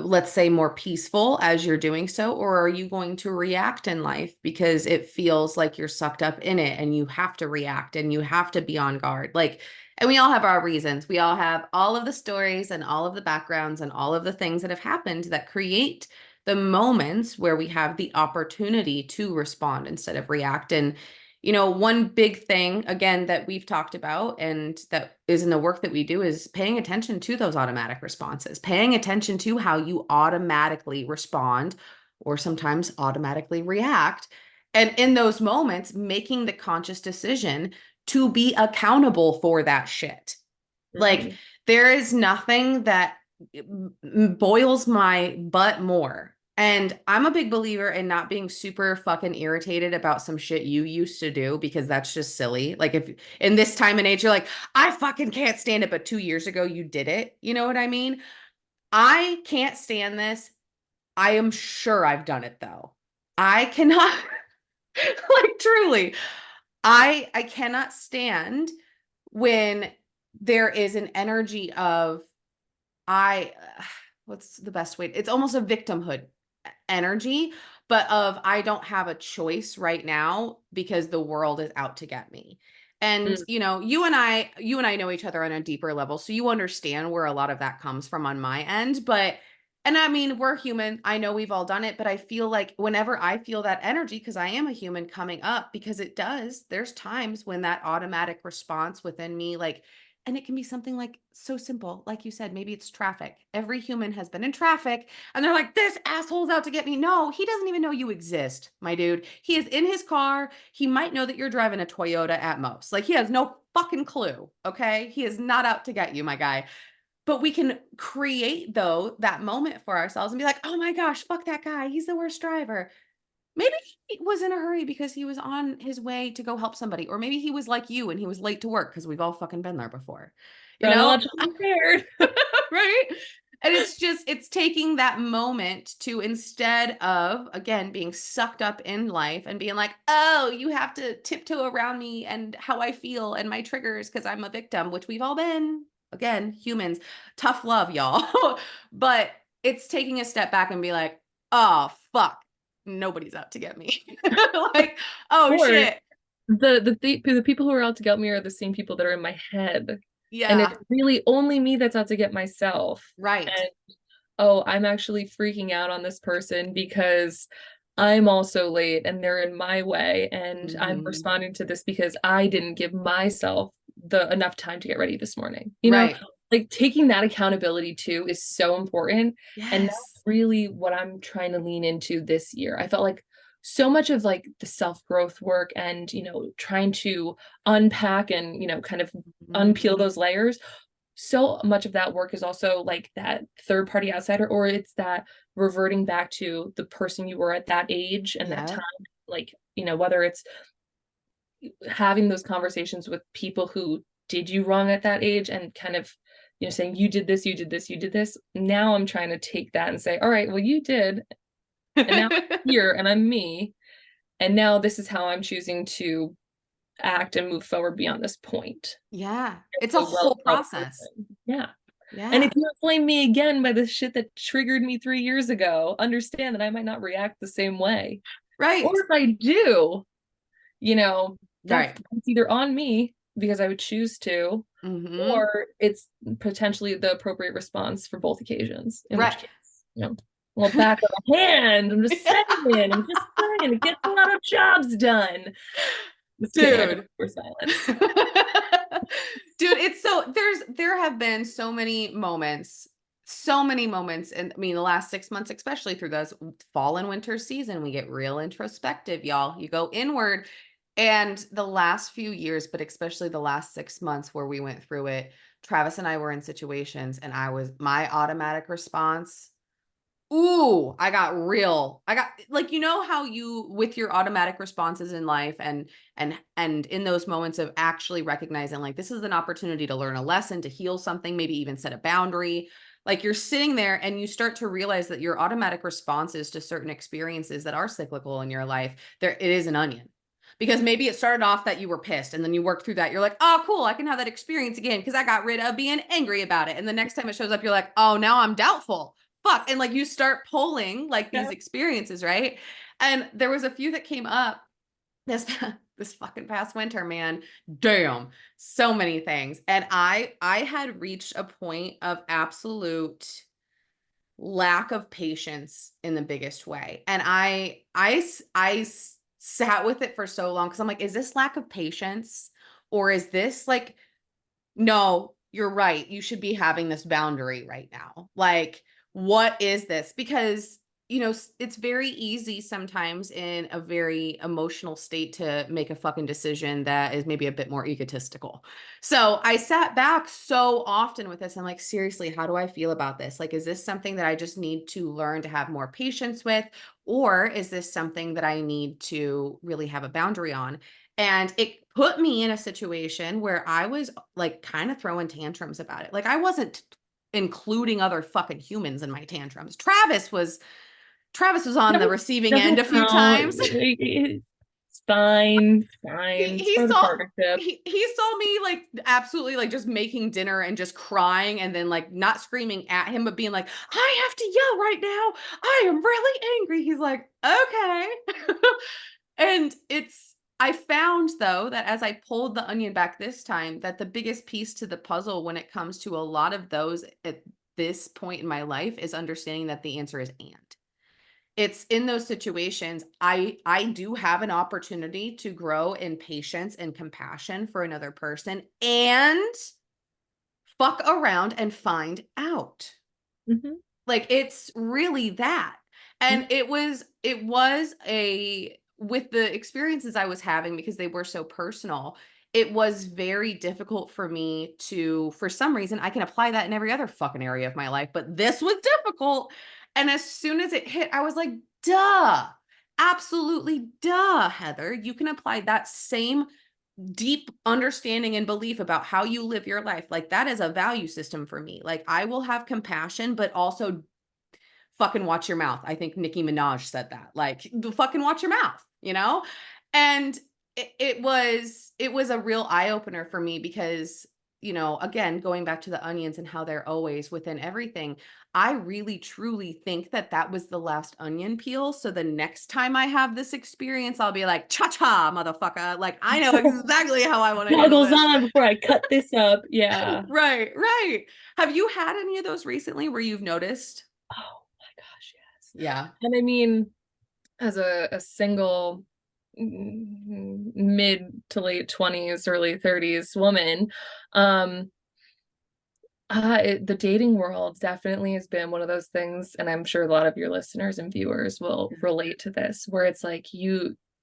[SPEAKER 1] let's say more peaceful as you're doing so, or are you going to react in life because it feels like you're sucked up in it and you have to react and you have to be on guard? Like, and we all have our reasons. We all have all of the stories and all of the backgrounds and all of the things that have happened that create the moments where we have the opportunity to respond instead of react. And one big thing, again, that we've talked about and that is in the work that we do is paying attention to those automatic responses, paying attention to how you automatically respond or sometimes automatically react. And in those moments, making the conscious decision to be accountable for that shit. Like,
[SPEAKER 2] Mhm.
[SPEAKER 1] there is nothing that boils my butt more. And I'm a big believer in not being super fucking irritated about some shit you used to do because that's just silly. Like, if in this time and age, you're like, I fucking can't stand it, but 2 years ago you did it. You know what I mean? I can't stand this. I am sure I've done it though. I cannot, like, truly, I cannot stand when there is an energy of I what's the best way? It's almost a victimhood energy, but of I don't have a choice right now because the world is out to get me. And
[SPEAKER 2] Mm,
[SPEAKER 1] you and I know each other on a deeper level, so you understand where a lot of that comes from on my end, but And I mean, we're human. I know we've all done it, but I feel like whenever I feel that energy, because I am a human coming up, because it does, there's times when that automatic response within me, like, and it can be something like so simple. Like you said, maybe it's traffic. Every human has been in traffic and they're like, this asshole's out to get me. No, he doesn't even know you exist, my dude. He is in his car. He might know that you're driving a Toyota at most. Like, he has no fucking clue. Okay. He is not out to get you, my guy. But we can create, though, that moment for ourselves and be like, "Oh my gosh, fuck that guy. He's the worst driver." Maybe he was in a hurry because he was on his way to go help somebody, or maybe he was like you and he was late to work because 'cause we've all fucking been there before, you know?
[SPEAKER 2] Chronologically paired.
[SPEAKER 1] Right? And it's taking that moment to, instead of, again, being sucked up in life and being like, "Oh, you have to tiptoe around me and how I feel and my triggers because 'cause I'm a victim," which we've all been. Again, humans. Tough love, y'all. But it's taking a step back and be like, "Oh, fuck. Nobody's out to get me." Like, "Oh,
[SPEAKER 2] Or
[SPEAKER 1] shit."
[SPEAKER 2] the people who are out to get me are the same people that are in my head. And it's
[SPEAKER 1] Yeah.
[SPEAKER 2] really only me that's out to get myself.
[SPEAKER 1] Right.
[SPEAKER 2] And oh, I'm actually freaking out on this person because I'm also late and they're in my way. And I'm
[SPEAKER 1] Mhm.
[SPEAKER 2] responding to this because I didn't give myself the enough time to get ready this morning.
[SPEAKER 1] Right.
[SPEAKER 2] Like taking that accountability too is so important. And that's
[SPEAKER 1] Yes.
[SPEAKER 2] really what I'm trying to lean into this year. I felt like so much of like the self-growth work and, trying to unpack and, kind of
[SPEAKER 1] Mhm.
[SPEAKER 2] unpeel those layers, so much of that work is also like that third party outsider, or it's that reverting back to the person you were at that age and that time.
[SPEAKER 1] Yep.
[SPEAKER 2] Like, whether it's having those conversations with people who did you wrong at that age and kind of, saying you did this, you did this, you did this. Now I'm trying to take that and say, all right, well, you did. And now I'm here and I'm me. And now this is how I'm choosing to act and move forward beyond this point.
[SPEAKER 1] Yeah. It's a
[SPEAKER 2] A
[SPEAKER 1] whole
[SPEAKER 2] well-loved
[SPEAKER 1] process.
[SPEAKER 2] person. Yeah. And if
[SPEAKER 1] Yeah.
[SPEAKER 2] you blame me again by the shit that triggered me 3 years ago, understand that I might not react the same way. Or
[SPEAKER 1] Right.
[SPEAKER 2] if I do, that's
[SPEAKER 1] Right.
[SPEAKER 2] it's either on me because I would choose to,
[SPEAKER 1] Mhm.
[SPEAKER 2] or it's potentially the appropriate response for both occasions, in which
[SPEAKER 1] Right.
[SPEAKER 2] case, well, back of the hand. I'm just saying, it gets a lot of jobs done. Just kidding. I don't
[SPEAKER 1] Dude.
[SPEAKER 2] for silence.
[SPEAKER 1] Dude, it's there have been so many moments, and I mean, the last 6 months, especially through those fall and winter season, we get real introspective, y'all. You go inward, and the last few years, but especially the last 6 months where we went through it, Travis and I were in situations, and my automatic response. Ooh, I got, like, you know how you, with your automatic responses in life, and in those moments of actually recognizing, like, this is an opportunity to learn a lesson, to heal something, maybe even set a boundary. Like, you're sitting there and you start to realize that your automatic responses to certain experiences that are cyclical in your life, there it is an onion. Because maybe it started off that you were pissed and then you work through that. You're like, "Oh, cool, I can have that experience again because I got rid of being angry about it." And the next time it shows up, you're like, "Oh, now I'm doubtful. Fuck." And like you start pulling like
[SPEAKER 2] Yeah.
[SPEAKER 1] these experiences, right? And there was a few that came up this this fucking past winter, man. Damn, so many things. And I had reached a point of absolute lack of patience in the biggest way. And sat with it for so long because I'm like, is this lack of patience, or is this like, no, you're right. You should be having this boundary right now. Like, what is this? Because, it's very easy sometimes in a very emotional state to make a fucking decision that is maybe a bit more egotistical. So I sat back so often with this. I'm like, seriously, how do I feel about this? Like, is this something that I just need to learn to have more patience with? Or is this something that I need to really have a boundary on? And it put me in a situation where I was like kind of throwing tantrums about it. Like, I wasn't including other fucking humans in my tantrums. Travis was on the
[SPEAKER 2] That
[SPEAKER 1] receiving end
[SPEAKER 2] doesn't
[SPEAKER 1] a few
[SPEAKER 2] count.
[SPEAKER 1] times.
[SPEAKER 2] It's fine,
[SPEAKER 1] He
[SPEAKER 2] fine. It's
[SPEAKER 1] he
[SPEAKER 2] part of the
[SPEAKER 1] saw
[SPEAKER 2] partnership.
[SPEAKER 1] he saw me like absolutely like just making dinner and just crying and then like not screaming at him, but being like, "I have to yell right now. I am really angry." He's like, "Okay." And I found, though, that as I pulled the onion back this time, that the biggest piece to the puzzle when it comes to a lot of those this point in my life is understanding that the answer is and. It's in those situations, I do have an opportunity to grow in patience and compassion for another person and fuck around and find out.
[SPEAKER 2] Mhm.
[SPEAKER 1] Like, it's really that.
[SPEAKER 2] Mm.
[SPEAKER 1] And it was a with the experiences I was having because they were so personal, it was very difficult for me to for some reason, I can apply that in every other fucking area of my life, but this was difficult. And as soon as it hit, I was like, "Duh. Absolutely duh, Heather. You can apply that same deep understanding and belief about how you live your life. Like, that is a value system for me. Like, I will have compassion, but also fucking watch your mouth. I think Nicki Minaj said that. Like, fucking watch your mouth, you know? And it was a real eye opener for me because, again, going back to the onions and how they're always within everything, I really truly think that that was the last onion peel. So the next time I have this experience, I'll be like, cha cha, motherfucker. Like, I know exactly how I want to handle
[SPEAKER 2] Goggles
[SPEAKER 1] this.
[SPEAKER 2] on before I cut this up. Yeah.
[SPEAKER 1] Right, right. Have you had any of those recently where you've noticed?
[SPEAKER 2] Oh my gosh, yes.
[SPEAKER 1] Yeah.
[SPEAKER 2] And I mean, as a single mid to late 20s, early 30s woman, um, the dating world definitely has been one of those things, and I'm sure a lot of your listeners and viewers will relate to this, where it's like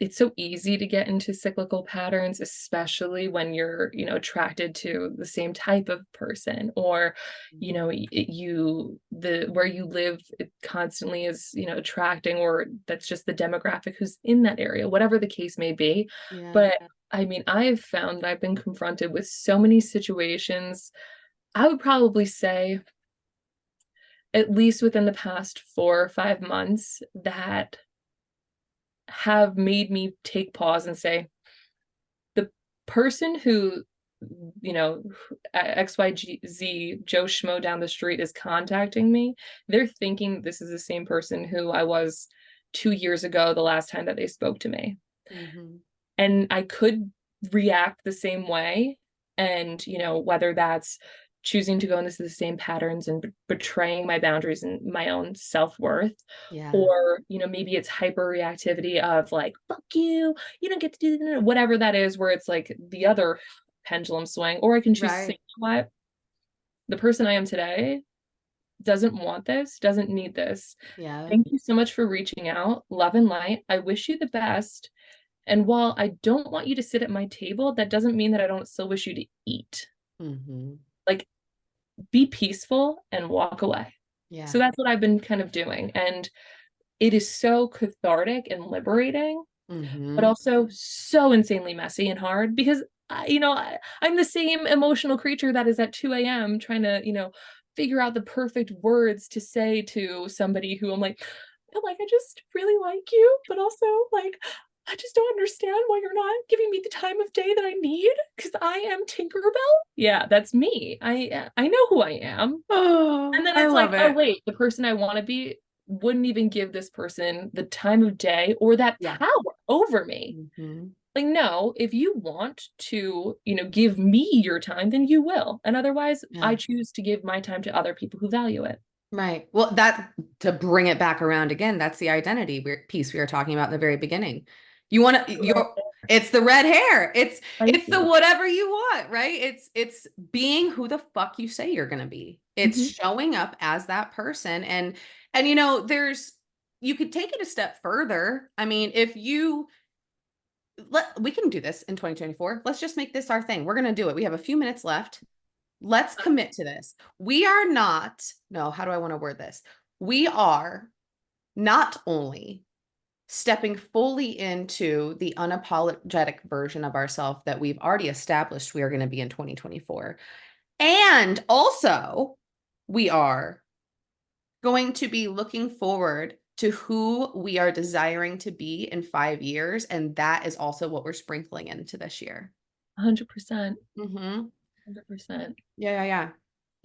[SPEAKER 2] it's so easy to get into cyclical patterns, especially when you're, attracted to the same type of person, or, the where you live, it constantly is, attracting, or that's just the demographic who's in that area, whatever the case may be.
[SPEAKER 1] Yeah.
[SPEAKER 2] But I mean, I've found that I've been confronted with so many situations. I would probably say, at least within the past 4 or 5 months, that have made me take pause and say, the person who, XYZ Joe Schmo down the street is contacting me, they're thinking this is the same person who I was 2 years ago, the last time that they spoke to me.
[SPEAKER 1] Mhm.
[SPEAKER 2] And I could react the same way, and whether that's choosing to go into the same patterns and betraying my boundaries and my own self-worth,
[SPEAKER 1] Yeah.
[SPEAKER 2] or maybe it's hyper reactivity of like, fuck you don't get to do whatever that is, where it's like the other pendulum swing. Or I can choose to say,
[SPEAKER 1] Right.
[SPEAKER 2] you know what, the person I am today doesn't want this, doesn't need this.
[SPEAKER 1] Yeah.
[SPEAKER 2] Thank you so much for reaching out. Love and light. I wish you the best. And while I don't want you to sit at my table, that doesn't mean that I don't still wish you to eat.
[SPEAKER 1] Mhm.
[SPEAKER 2] Like, be peaceful and walk away. So
[SPEAKER 1] Yeah.
[SPEAKER 2] that's what I've been kind of doing. And it is so cathartic and liberating, but
[SPEAKER 1] Mhm.
[SPEAKER 2] also so insanely messy and hard because, I'm the same emotional creature that is at 2 a.m. trying to, figure out the perfect words to say to somebody who I'm like, "But, like, I just really like you, but also, like, I just don't understand why you're not giving me the time of day that I need because I am Tinkerbell." Yeah, that's me. I know who I am. And
[SPEAKER 1] Oh,
[SPEAKER 2] then
[SPEAKER 1] I
[SPEAKER 2] it's like,
[SPEAKER 1] love
[SPEAKER 2] "Oh,
[SPEAKER 1] it.
[SPEAKER 2] wait, the person I wanna be wouldn't even give this person the time of day or that
[SPEAKER 1] Yeah.
[SPEAKER 2] power over me."
[SPEAKER 1] Mhm.
[SPEAKER 2] Like, no, if you want to, give me your time, then you will. And otherwise, I
[SPEAKER 1] Yeah.
[SPEAKER 2] choose to give my time to other people who value it.
[SPEAKER 1] Right. Well, that to bring it back around again, that's the identity piece we were talking about in the very beginning. You want to
[SPEAKER 2] Right.
[SPEAKER 1] you're it's the red hair.
[SPEAKER 2] Thank
[SPEAKER 1] It's the
[SPEAKER 2] you.
[SPEAKER 1] whatever you want, right? It's being who the fuck you say you're going to be. It's
[SPEAKER 2] Mhm.
[SPEAKER 1] showing up as that person and there's you could take it a step further. I mean, if you we can do this in 2024. Let's just make this our thing. We're going to do it. We have a few minutes left. Let's commit to this. We are not, no, how do I want to word this? We are not only stepping fully into the unapologetic version of ourselves that we've already established we are going to be in 2024, and also we are going to be looking forward to who we are desiring to be in 5 years. And that is also what we're sprinkling into this year.
[SPEAKER 2] 100%.
[SPEAKER 1] Mm-hmm.
[SPEAKER 2] 100%.
[SPEAKER 1] Yeah, yeah, yeah.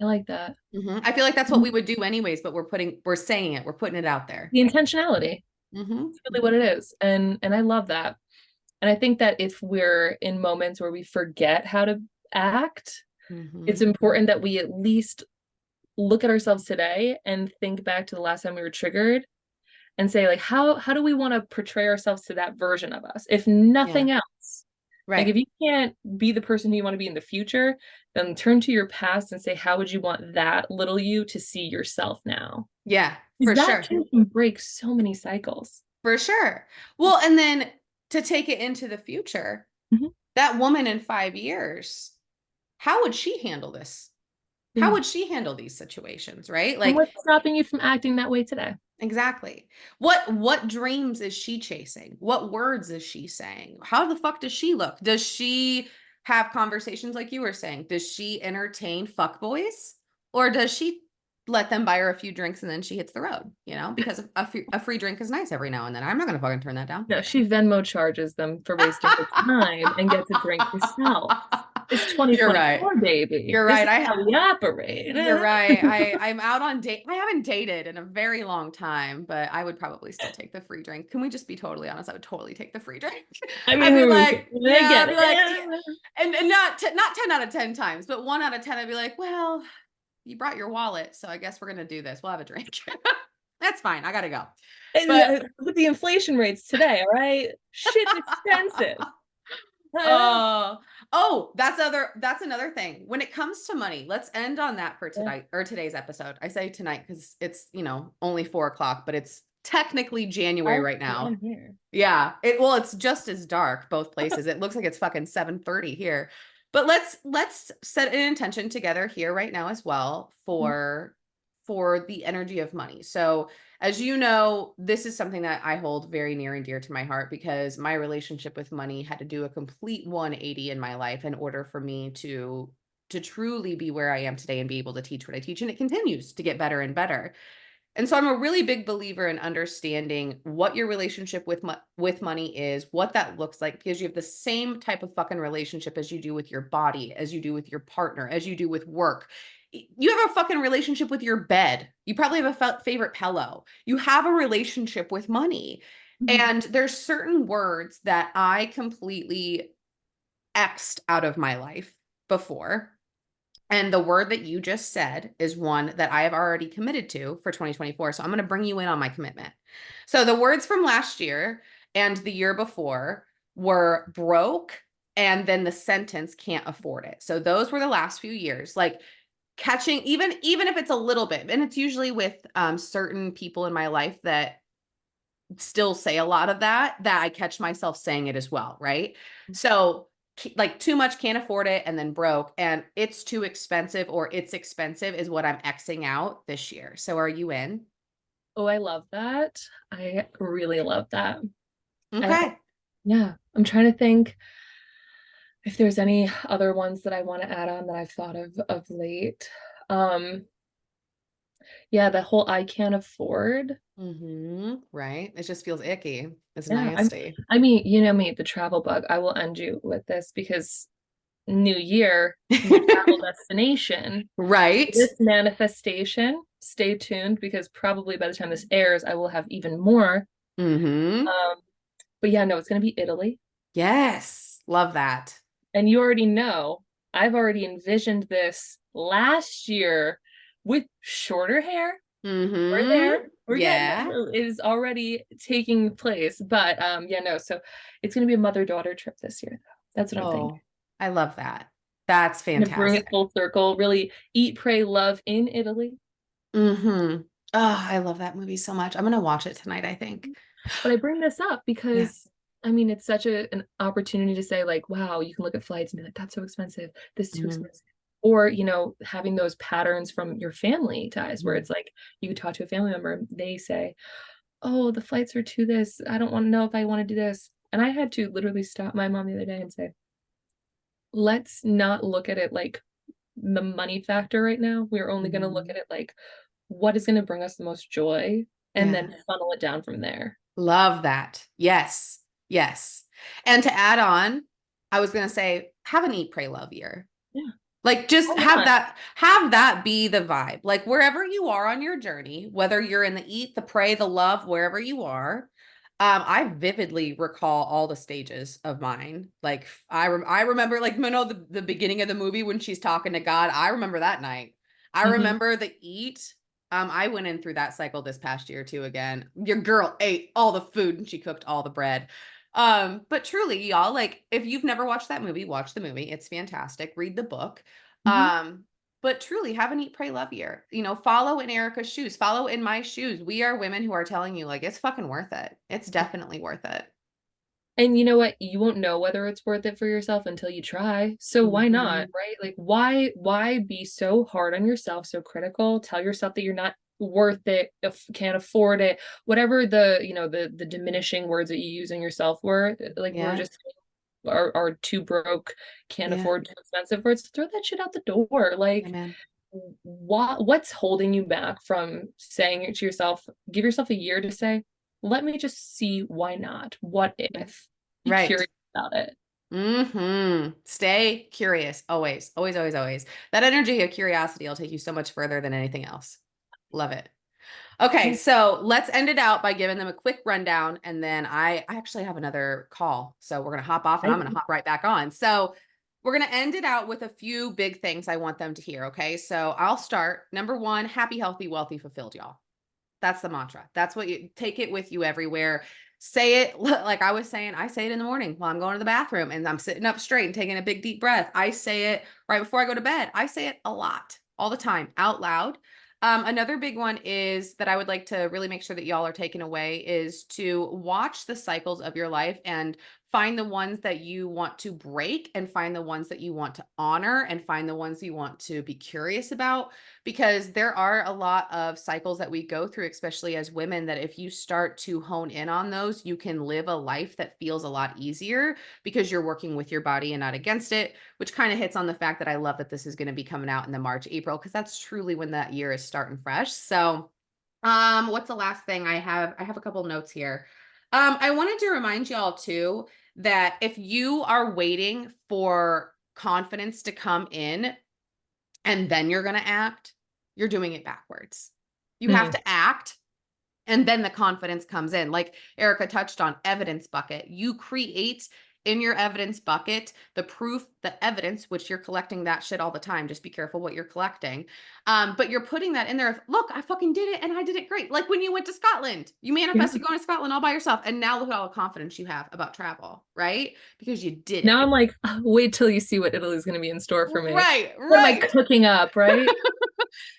[SPEAKER 2] I like that.
[SPEAKER 1] I feel like that's what
[SPEAKER 2] Mhm.
[SPEAKER 1] we would do anyways, but we're saying it, we're putting it out there.
[SPEAKER 2] The intentionality.
[SPEAKER 1] Mhm,
[SPEAKER 2] It's really what it is. And I love that. And I think that if we're in moments where we forget how to act, it's
[SPEAKER 1] mhm.
[SPEAKER 2] important that we at least look at ourselves today and think back to the last time we were triggered and say like how do we want to portray ourselves to that version of us, if
[SPEAKER 1] Yeah.
[SPEAKER 2] nothing else? Like
[SPEAKER 1] Right.
[SPEAKER 2] if you can't be the person who you want to be in the future, then turn to your past and say how would you want that little you to see yourself now,
[SPEAKER 1] Yeah,
[SPEAKER 2] because
[SPEAKER 1] for
[SPEAKER 2] that
[SPEAKER 1] sure.
[SPEAKER 2] too can break so many cycles.
[SPEAKER 1] For sure. Well, and then to take it into the future,
[SPEAKER 2] Mhm.
[SPEAKER 1] that woman in 5 years, how would she handle this? How
[SPEAKER 2] Yeah.
[SPEAKER 1] would she handle these situations, right?
[SPEAKER 2] And
[SPEAKER 1] Like,
[SPEAKER 2] what's stopping you from acting that way today?
[SPEAKER 1] exactly. What dreams is she chasing? What words is she saying? How the fuck does she look? Does she have conversations like you were saying? Does she entertain fuckboys? Or does she let them buy her a few drinks and then she hits the road, because a free drink is nice every now and then. I'm not gonna fucking turn that down.
[SPEAKER 2] No, she Venmo charges them for wasting her time and gets a drink herself. It's
[SPEAKER 1] You're right.
[SPEAKER 2] 2024, baby.
[SPEAKER 1] You're
[SPEAKER 2] This
[SPEAKER 1] right.
[SPEAKER 2] is how we operate.
[SPEAKER 1] You're right. I'm out on date. I haven't dated in a very long time, but I would probably still take the free drink. Can we just be totally honest? I would totally take the free drink.
[SPEAKER 2] I
[SPEAKER 1] I'd
[SPEAKER 2] mean,
[SPEAKER 1] be like,
[SPEAKER 2] I
[SPEAKER 1] yeah, I'd
[SPEAKER 2] get
[SPEAKER 1] be like,
[SPEAKER 2] it.
[SPEAKER 1] yeah. And not 10 out of 10 times, but 1 out of 10, I'd be like, well, you brought your wallet, so I guess we're gonna do this. We'll have a drink. That's fine. I gotta go.
[SPEAKER 2] And
[SPEAKER 1] But
[SPEAKER 2] with the inflation rates today, all right? Shit's expensive. Huh?
[SPEAKER 1] Oh, that's another thing. When it comes to money, let's end on that for
[SPEAKER 2] Yeah,
[SPEAKER 1] tonight or today's episode. I say tonight because it's, only 4 o'clock, but it's technically January
[SPEAKER 2] 5
[SPEAKER 1] right now.
[SPEAKER 2] p.m. here.
[SPEAKER 1] Yeah. It's just as dark both places. It looks like it's fucking 7:30 here. But let's set an intention together here right now as well
[SPEAKER 2] Mhm.
[SPEAKER 1] for the energy of money. So, as you know, this is something that I hold very near and dear to my heart because my relationship with money had to do a complete 180 in my life in order for me to truly be where I am today and be able to teach what I teach, and it continues to get better and better. And so I'm a really big believer in understanding what your relationship with money is, what that looks like, because you have the same type of fucking relationship as you do with your body, as you do with your partner, as you do with work. You have a fucking relationship with your bed. You probably have a favorite pillow. You have a relationship with money.
[SPEAKER 2] Mhm.
[SPEAKER 1] And there's certain words that I completely X'd out of my life before, and the word that you just said is one that I have already committed to for 2024. So I'm going to bring you in on my commitment. So the words from last year and the year before were broke, and then the sentence can't afford it. So those were the last few years. Like catching, even if it's a little bit, and it's usually with certain people in my life that still say a lot of that I catch myself saying it as well, right? So like too much, can't afford it, and then broke, and it's too expensive or it's expensive is what I'm Xing out this year. So are you in?
[SPEAKER 2] Oh, I love that. I really love that. I
[SPEAKER 1] Okay.
[SPEAKER 2] Yeah, I'm trying to think if there's any other ones that I want to add on that I've thought of late. Um, yeah, the whole I can't afford.
[SPEAKER 1] Right. It just feels icky. It's
[SPEAKER 2] Yeah,
[SPEAKER 1] nasty.
[SPEAKER 2] I mean, you know me, the travel bug. I will end you with this because new year, new travel destination.
[SPEAKER 1] Right.
[SPEAKER 2] This manifestation, stay tuned because probably by the time this airs, I will have even more.
[SPEAKER 1] Mm-hmm.
[SPEAKER 2] Um, but yeah, no, it's gonna be Italy.
[SPEAKER 1] Yes. Love that.
[SPEAKER 2] And you already know, I've already envisioned this last year with shorter hair. We're
[SPEAKER 1] Mm-hmm.
[SPEAKER 2] there. We're getting
[SPEAKER 1] Yeah.
[SPEAKER 2] there. It is already taking place. But yeah, no, so it's gonna be a mother-daughter trip this year, though. That's what I'm thinking.
[SPEAKER 1] Oh, I love that. That's
[SPEAKER 2] Gonna bring it
[SPEAKER 1] fantastic.
[SPEAKER 2] full circle, really eat, pray, love in Italy.
[SPEAKER 1] Mhm. Oh, I love that movie so much. I'm gonna watch it tonight, I think.
[SPEAKER 2] But I bring this up
[SPEAKER 1] Yeah.
[SPEAKER 2] because I mean it's such an opportunity to say, like, wow, you can look at flights and be like, that's so expensive, this is too
[SPEAKER 1] Mhm,
[SPEAKER 2] expensive. Or, having those patterns from your family ties where
[SPEAKER 1] mhm.
[SPEAKER 2] it's like you could talk to a family member, they say, oh, the flights are to this. I don't want to know if I want to do this. And I had to literally stop my mom the other day and say, let's not look at it like the money factor right now. We're only going to look at
[SPEAKER 1] Mhm.
[SPEAKER 2] it like what is going to bring us the most joy and
[SPEAKER 1] Yeah.
[SPEAKER 2] then funnel it down from there.
[SPEAKER 1] Love that. Yes. Yes. And to add on, I was gonna say, have an eat, pray, love year.
[SPEAKER 2] Yeah.
[SPEAKER 1] Like, just
[SPEAKER 2] Why
[SPEAKER 1] have
[SPEAKER 2] not?
[SPEAKER 1] that be the vibe. Like, wherever you are on your journey, whether you're in the eat, the pray, the love, wherever you are, I vividly recall all the stages of mine. Like, I remember, like, the beginning of the movie when she's talking to God. I remember that night. I
[SPEAKER 2] Mhm.
[SPEAKER 1] remember the eat. I went in through that cycle this past year too again. Your girl ate all the food and she cooked all the bread. But truly, y'all, like if you've never watched that movie, watch the movie. It's fantastic. Read the book.
[SPEAKER 2] Mhm.
[SPEAKER 1] But truly have an eat, pray, love year. You know, follow in Erica's shoes, follow in my shoes. We are women who are telling you like it's fucking worth it. It's definitely worth it.
[SPEAKER 2] And you know what? You won't know whether it's worth it for yourself until you try. So why not,
[SPEAKER 1] Mhm.
[SPEAKER 2] right? Like why be so hard on yourself, so critical? Tell yourself that you're not worth it, if can't afford it, whatever the, the diminishing words that you use on yourself were, like we're
[SPEAKER 1] Yeah.
[SPEAKER 2] just are too broke, can't
[SPEAKER 1] Yeah.
[SPEAKER 2] afford too expensive words, throw that shit out the door.
[SPEAKER 1] Yeah,
[SPEAKER 2] Like
[SPEAKER 1] man.
[SPEAKER 2] what's holding you back from saying it to yourself? Give yourself a year to say, let me just see why not? What
[SPEAKER 1] Yeah.
[SPEAKER 2] if? Be
[SPEAKER 1] Right.
[SPEAKER 2] curious about it.
[SPEAKER 1] Stay curious. Always. Always, always, always. That energy of curiosity will take you so much further than anything else. Love it. Okay,
[SPEAKER 2] Yeah.
[SPEAKER 1] so let's end it out by giving them a quick rundown, and then I actually have another call, so we're gonna hop off, and I'm
[SPEAKER 2] Right?
[SPEAKER 1] gonna hop right back on. So we're gonna end it out with a few big things I want them to hear. Okay, so I'll start. Number one, happy, healthy, wealthy, fulfilled, y'all. That's the mantra. That's what you take it with you everywhere. Say it like I was saying, I say it in the morning while I'm going to the bathroom and I'm sitting up straight and taking a big deep breath. I say it right before I go to bed. I say it a lot, all the time, out loud. Another big one is that I would like to really make sure that y'all are taken away is to watch the cycles of your life and find the ones that you want to break and find the ones that you want to honor and find the ones you want to be curious about because there are a lot of cycles that we go through, especially as women, that if you start to hone in on those, you can live a life that feels a lot easier because you're working with your body and not against it, which kind of hits on the fact that I love that this is going to be coming out in the March, April, because that's truly when that year is starting fresh. So, what's the last thing I have? I have a couple notes here. I wanted to remind y'all too that if you are waiting for confidence to come in and then you're going to act, you're doing it backwards. You have
[SPEAKER 2] Mm.
[SPEAKER 1] to act and then the confidence comes in. Like Erica touched on evidence bucket. You create in your evidence bucket the proof, the evidence, which you're collecting that shit all the time. Just be careful what you're collecting. But you're putting that in there. Of, look, I fucking did it and I did it great. Like when you went to Scotland, you
[SPEAKER 2] Yeah.
[SPEAKER 1] manifested going to Scotland all by yourself. And now look at all the confidence you have about travel, right? Because you did
[SPEAKER 2] Now
[SPEAKER 1] it.
[SPEAKER 2] I'm like, wait till you see what Italy's going to be in store for me.
[SPEAKER 1] Right,
[SPEAKER 2] What am I
[SPEAKER 1] right.
[SPEAKER 2] cooking up, right?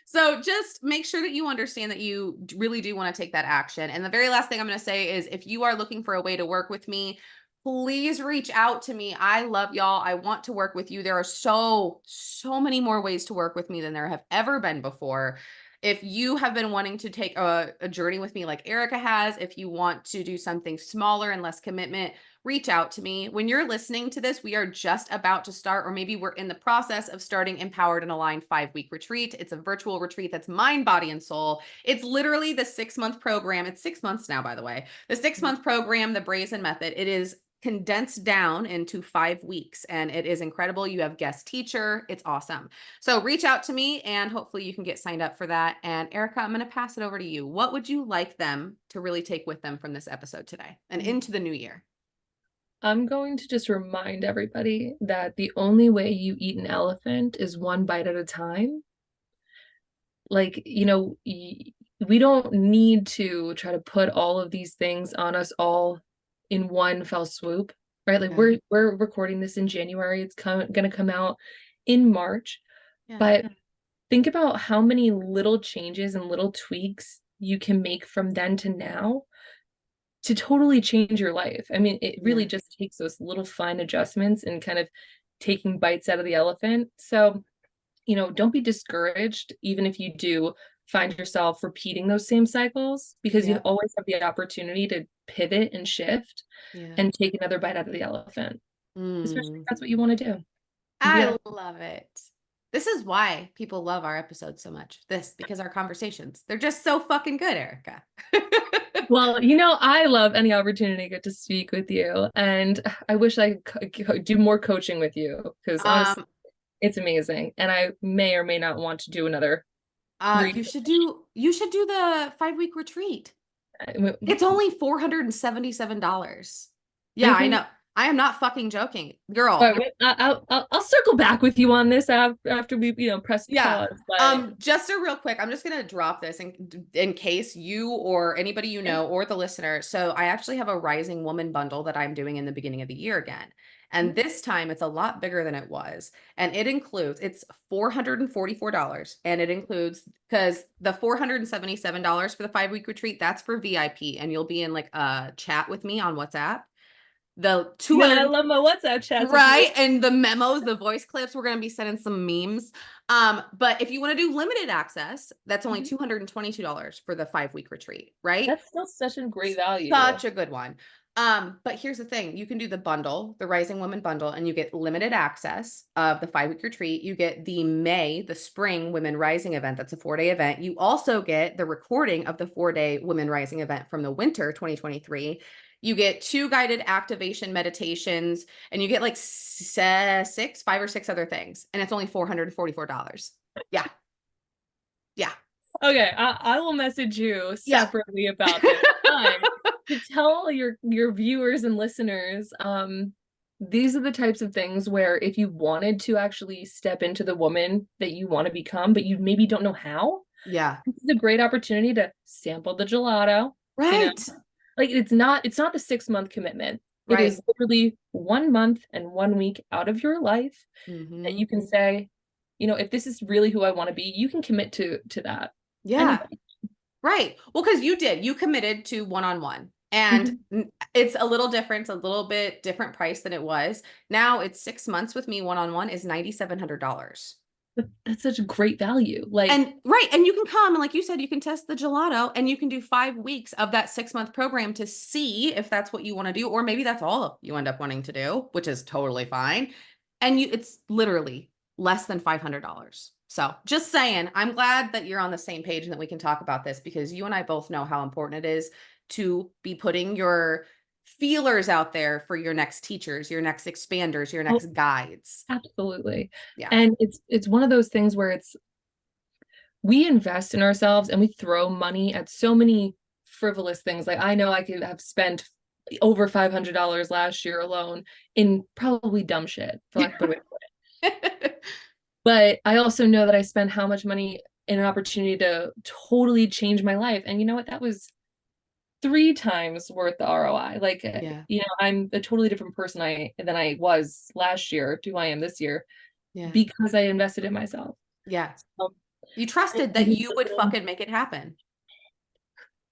[SPEAKER 1] So just make sure that you understand that you really do want to take that action. And the very last thing I'm going to say is if you are looking for a way to work with me, please reach out to me. I love y'all. I want to work with you. There are so many more ways to work with me than there have ever been before. If you have been wanting to take a journey with me like Erica has, if you want to do something smaller and less commitment, reach out to me. When you're listening to this, we are just about to start, or maybe we're in the process of starting Empowered and Aligned 5-week retreat. It's a virtual retreat that's mind, body, and soul. It's literally the 6-month program. It's 6 months now, by the way. The 6-month program, the Brazen Method, it is condensed down into 5 weeks and it is incredible. You have guest teacher. It's awesome. So reach out to me and hopefully you can get signed up for that. And Erica, I'm going to pass it over to you. What would you like them to really take with them from this episode today and into the new year?
[SPEAKER 2] I'm going to just remind everybody that the only way you eat an elephant is one bite at a time. Like, we don't need to try to put all of these things on us all in one fell swoop, right? Like
[SPEAKER 1] Yeah.
[SPEAKER 2] we're recording this in January. It's going to come out in March,
[SPEAKER 1] Yeah.
[SPEAKER 2] but think about how many little changes and little tweaks you can make from then to now to totally change your life. I mean, it really
[SPEAKER 1] Yeah.
[SPEAKER 2] just takes those little fine adjustments and kind of taking bites out of the elephant. So, don't be discouraged, even if you do find yourself repeating those same cycles, because you
[SPEAKER 1] Yeah.
[SPEAKER 2] always have the opportunity to pivot and shift
[SPEAKER 1] Yeah.
[SPEAKER 2] and take another bite out of the elephant, especially if
[SPEAKER 1] Mm.
[SPEAKER 2] that's what you want to do. Yeah.
[SPEAKER 1] I love it. This is why people love our episodes so much. Because our conversations, they're just so fucking good, Erica.
[SPEAKER 2] Well, I love any opportunity to get to speak with you, and I wish I could do more coaching with you because honestly,
[SPEAKER 1] um,
[SPEAKER 2] it's amazing. And I may or may not want to do another read.
[SPEAKER 1] you should do the 5-week retreat. It's only $477. Yeah,
[SPEAKER 2] I
[SPEAKER 1] I
[SPEAKER 2] think
[SPEAKER 1] know. I am not fucking joking. Girl,
[SPEAKER 2] But I'll circle back with you on this after we, press
[SPEAKER 1] yeah.
[SPEAKER 2] pause. But
[SPEAKER 1] Just a real quick, I'm just gonna drop this in case you or anybody you
[SPEAKER 2] yeah.
[SPEAKER 1] know or the listener. So I actually have a Rising Woman bundle that I'm doing in the beginning of the year again. And this time it's a lot bigger than it was. And it's $444. And it includes because the $477 for the 5 week retreat, that's for VIP. And you'll be in like a chat with me on WhatsApp. The
[SPEAKER 2] Yeah, I
[SPEAKER 1] 200
[SPEAKER 2] love my WhatsApp chats with you.
[SPEAKER 1] Right. And the memos, the voice clips, we're going to be sending some memes. But if you want to do limited access, that's only
[SPEAKER 2] Mhm.
[SPEAKER 1] $222 for the 5 week retreat, right?
[SPEAKER 2] That's still such a great value.
[SPEAKER 1] Such a good one. But here's the thing, you can do the bundle, the Rising Woman bundle, and you get limited access of the 5 week retreat. You get the spring Women Rising event. That's a 4-day event. You also get the recording of the 4-day Women Rising event from the winter 2023. You get 2 guided activation meditations, and you get like 5 or 6 other things. And it's only $444. Yeah. Yeah.
[SPEAKER 2] Okay, I will message you
[SPEAKER 1] Yeah.
[SPEAKER 2] separately about this. But to tell your viewers and listeners, these are the types of things where if you wanted to actually step into the woman that you want to become, but you maybe don't know how,
[SPEAKER 1] Yeah.
[SPEAKER 2] this is a great opportunity to sample the gelato. You know,
[SPEAKER 1] Right.
[SPEAKER 2] like it's not the 6 month commitment. It
[SPEAKER 1] Right.
[SPEAKER 2] is literally 1 month and 1 week out of your life that
[SPEAKER 1] Hmm.
[SPEAKER 2] you can say, if this is really who I want to be, you can commit to that.
[SPEAKER 1] Yeah.
[SPEAKER 2] Anything.
[SPEAKER 1] Right. Well, because you committed to one-on-one. And
[SPEAKER 2] Mhm.
[SPEAKER 1] it's a little different, a little bit different price than it was. Now it's 6 months with me one-on-one is $9,700.
[SPEAKER 2] That's such a great value. Like,
[SPEAKER 1] And right. And you can come and like you said, you can test the gelato and you can do 5 weeks of that 6 month program to see if that's what you want to do. Or maybe that's all you end up wanting to do, which is totally fine. And it's literally less than $500. So just saying, I'm glad that you're on the same page and that we can talk about this because you and I both know how important it is to be putting your feelers out there for your next teachers, your next expanders, your
[SPEAKER 2] oh,
[SPEAKER 1] next guides.
[SPEAKER 2] absolutely.
[SPEAKER 1] Yeah.
[SPEAKER 2] And it's one of those things where we invest in ourselves and we throw money at so many frivolous things. Like I know I could have spent over $500 last year alone in probably dumb shit, for lack of a better way. But I also know that I spent how much money in an opportunity to totally change my life. And you know what? That was 3 times worth the ROI. Like,
[SPEAKER 1] Yeah.
[SPEAKER 2] I'm a totally different person than I was last year to who I am this year
[SPEAKER 1] Yeah.
[SPEAKER 2] because I invested in myself.
[SPEAKER 1] Yeah.
[SPEAKER 2] Um,
[SPEAKER 1] You trusted that
[SPEAKER 2] anybody
[SPEAKER 1] you would
[SPEAKER 2] listening-
[SPEAKER 1] fucking make it happen.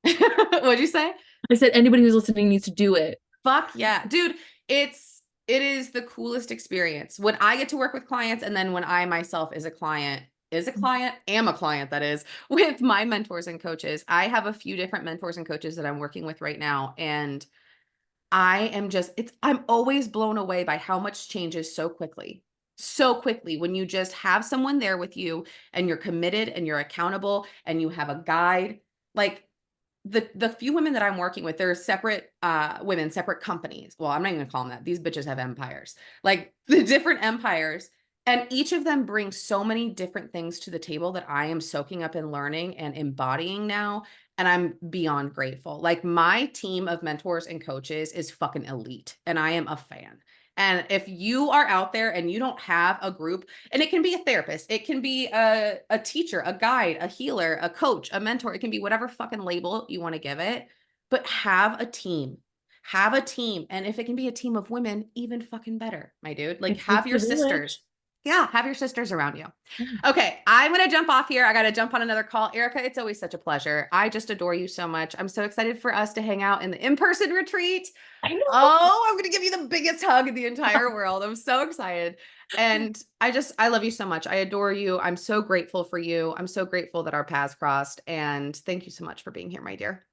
[SPEAKER 1] What'd you say?
[SPEAKER 2] I said anybody who's listening needs to do it.
[SPEAKER 1] Fuck yeah. Dude, it is the coolest experience. When I get to work with clients and then when I myself am a client that is with my mentors and coaches. I have a few different mentors and coaches that I'm working with right now and I'm always blown away by how much changes so quickly. So quickly when you just have someone there with you and you're committed and you're accountable and you have a guide. Like the few women that I'm working with, they're separate women, separate companies. Well, I'm not even gonna call them that. These bitches have empires. Like the different empires. And each of them brings so many different things to the table that I am soaking up and learning and embodying now. And I'm beyond grateful. Like my team of mentors and coaches is fucking elite. And I am a fan. And if you are out there and you don't have a group, and it can be a therapist, it can be a teacher, a guide, a healer, a coach, a mentor, it can be whatever fucking label you want to give it, but have a team. Have a team. And if it can be a team of women, even fucking better, my dude. Like
[SPEAKER 2] It
[SPEAKER 1] have
[SPEAKER 2] takes
[SPEAKER 1] your
[SPEAKER 2] a
[SPEAKER 1] sisters.
[SPEAKER 2] village.
[SPEAKER 1] Yeah, have your sisters around you.
[SPEAKER 2] Yeah.
[SPEAKER 1] Okay, I'm going to jump off here. I got to jump on another call. Erika, it's always such a pleasure. I just adore you so much. I'm so excited for us to hang out in the in-person retreat.
[SPEAKER 2] I know.
[SPEAKER 1] Oh, I'm going to give you the biggest hug in the entire world. I'm so excited. And I love you so much. I adore you. I'm so grateful for you. I'm so grateful that our paths crossed. And thank you so much for being here, my dear.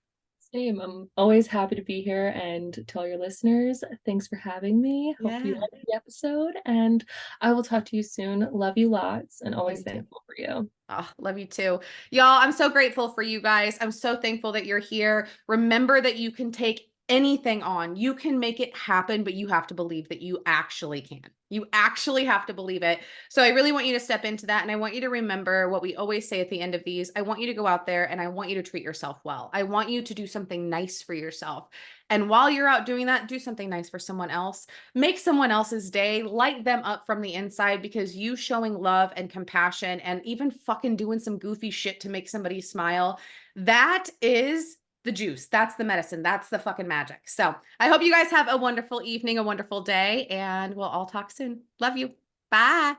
[SPEAKER 2] Same. I'm always happy to be here and to all your listeners, thanks for having me. Hope you
[SPEAKER 1] Yeah,
[SPEAKER 2] liked the episode and I will talk to you soon. Love you lots and
[SPEAKER 1] love
[SPEAKER 2] always
[SPEAKER 1] you too.
[SPEAKER 2] thankful for you.
[SPEAKER 1] Oh, love you too. Y'all, I'm so grateful for you guys. I'm so thankful that you're here. Remember that you can take anything on. You can make it happen, but you have to believe that you actually can. You actually have to believe it. So I really want you to step into that. And I want you to remember what we always say at the end of these. I want you to go out there and I want you to treat yourself well. I want you to do something nice for yourself. And while you're out doing that, do something nice for someone else. Make someone else's day, light them up from the inside, because you showing love and compassion and even fucking doing some goofy shit to make somebody smile, that is the juice. That's the medicine. That's the fucking magic. So I hope you guys have a wonderful evening, a wonderful day, and we'll all talk soon. Love you. Bye.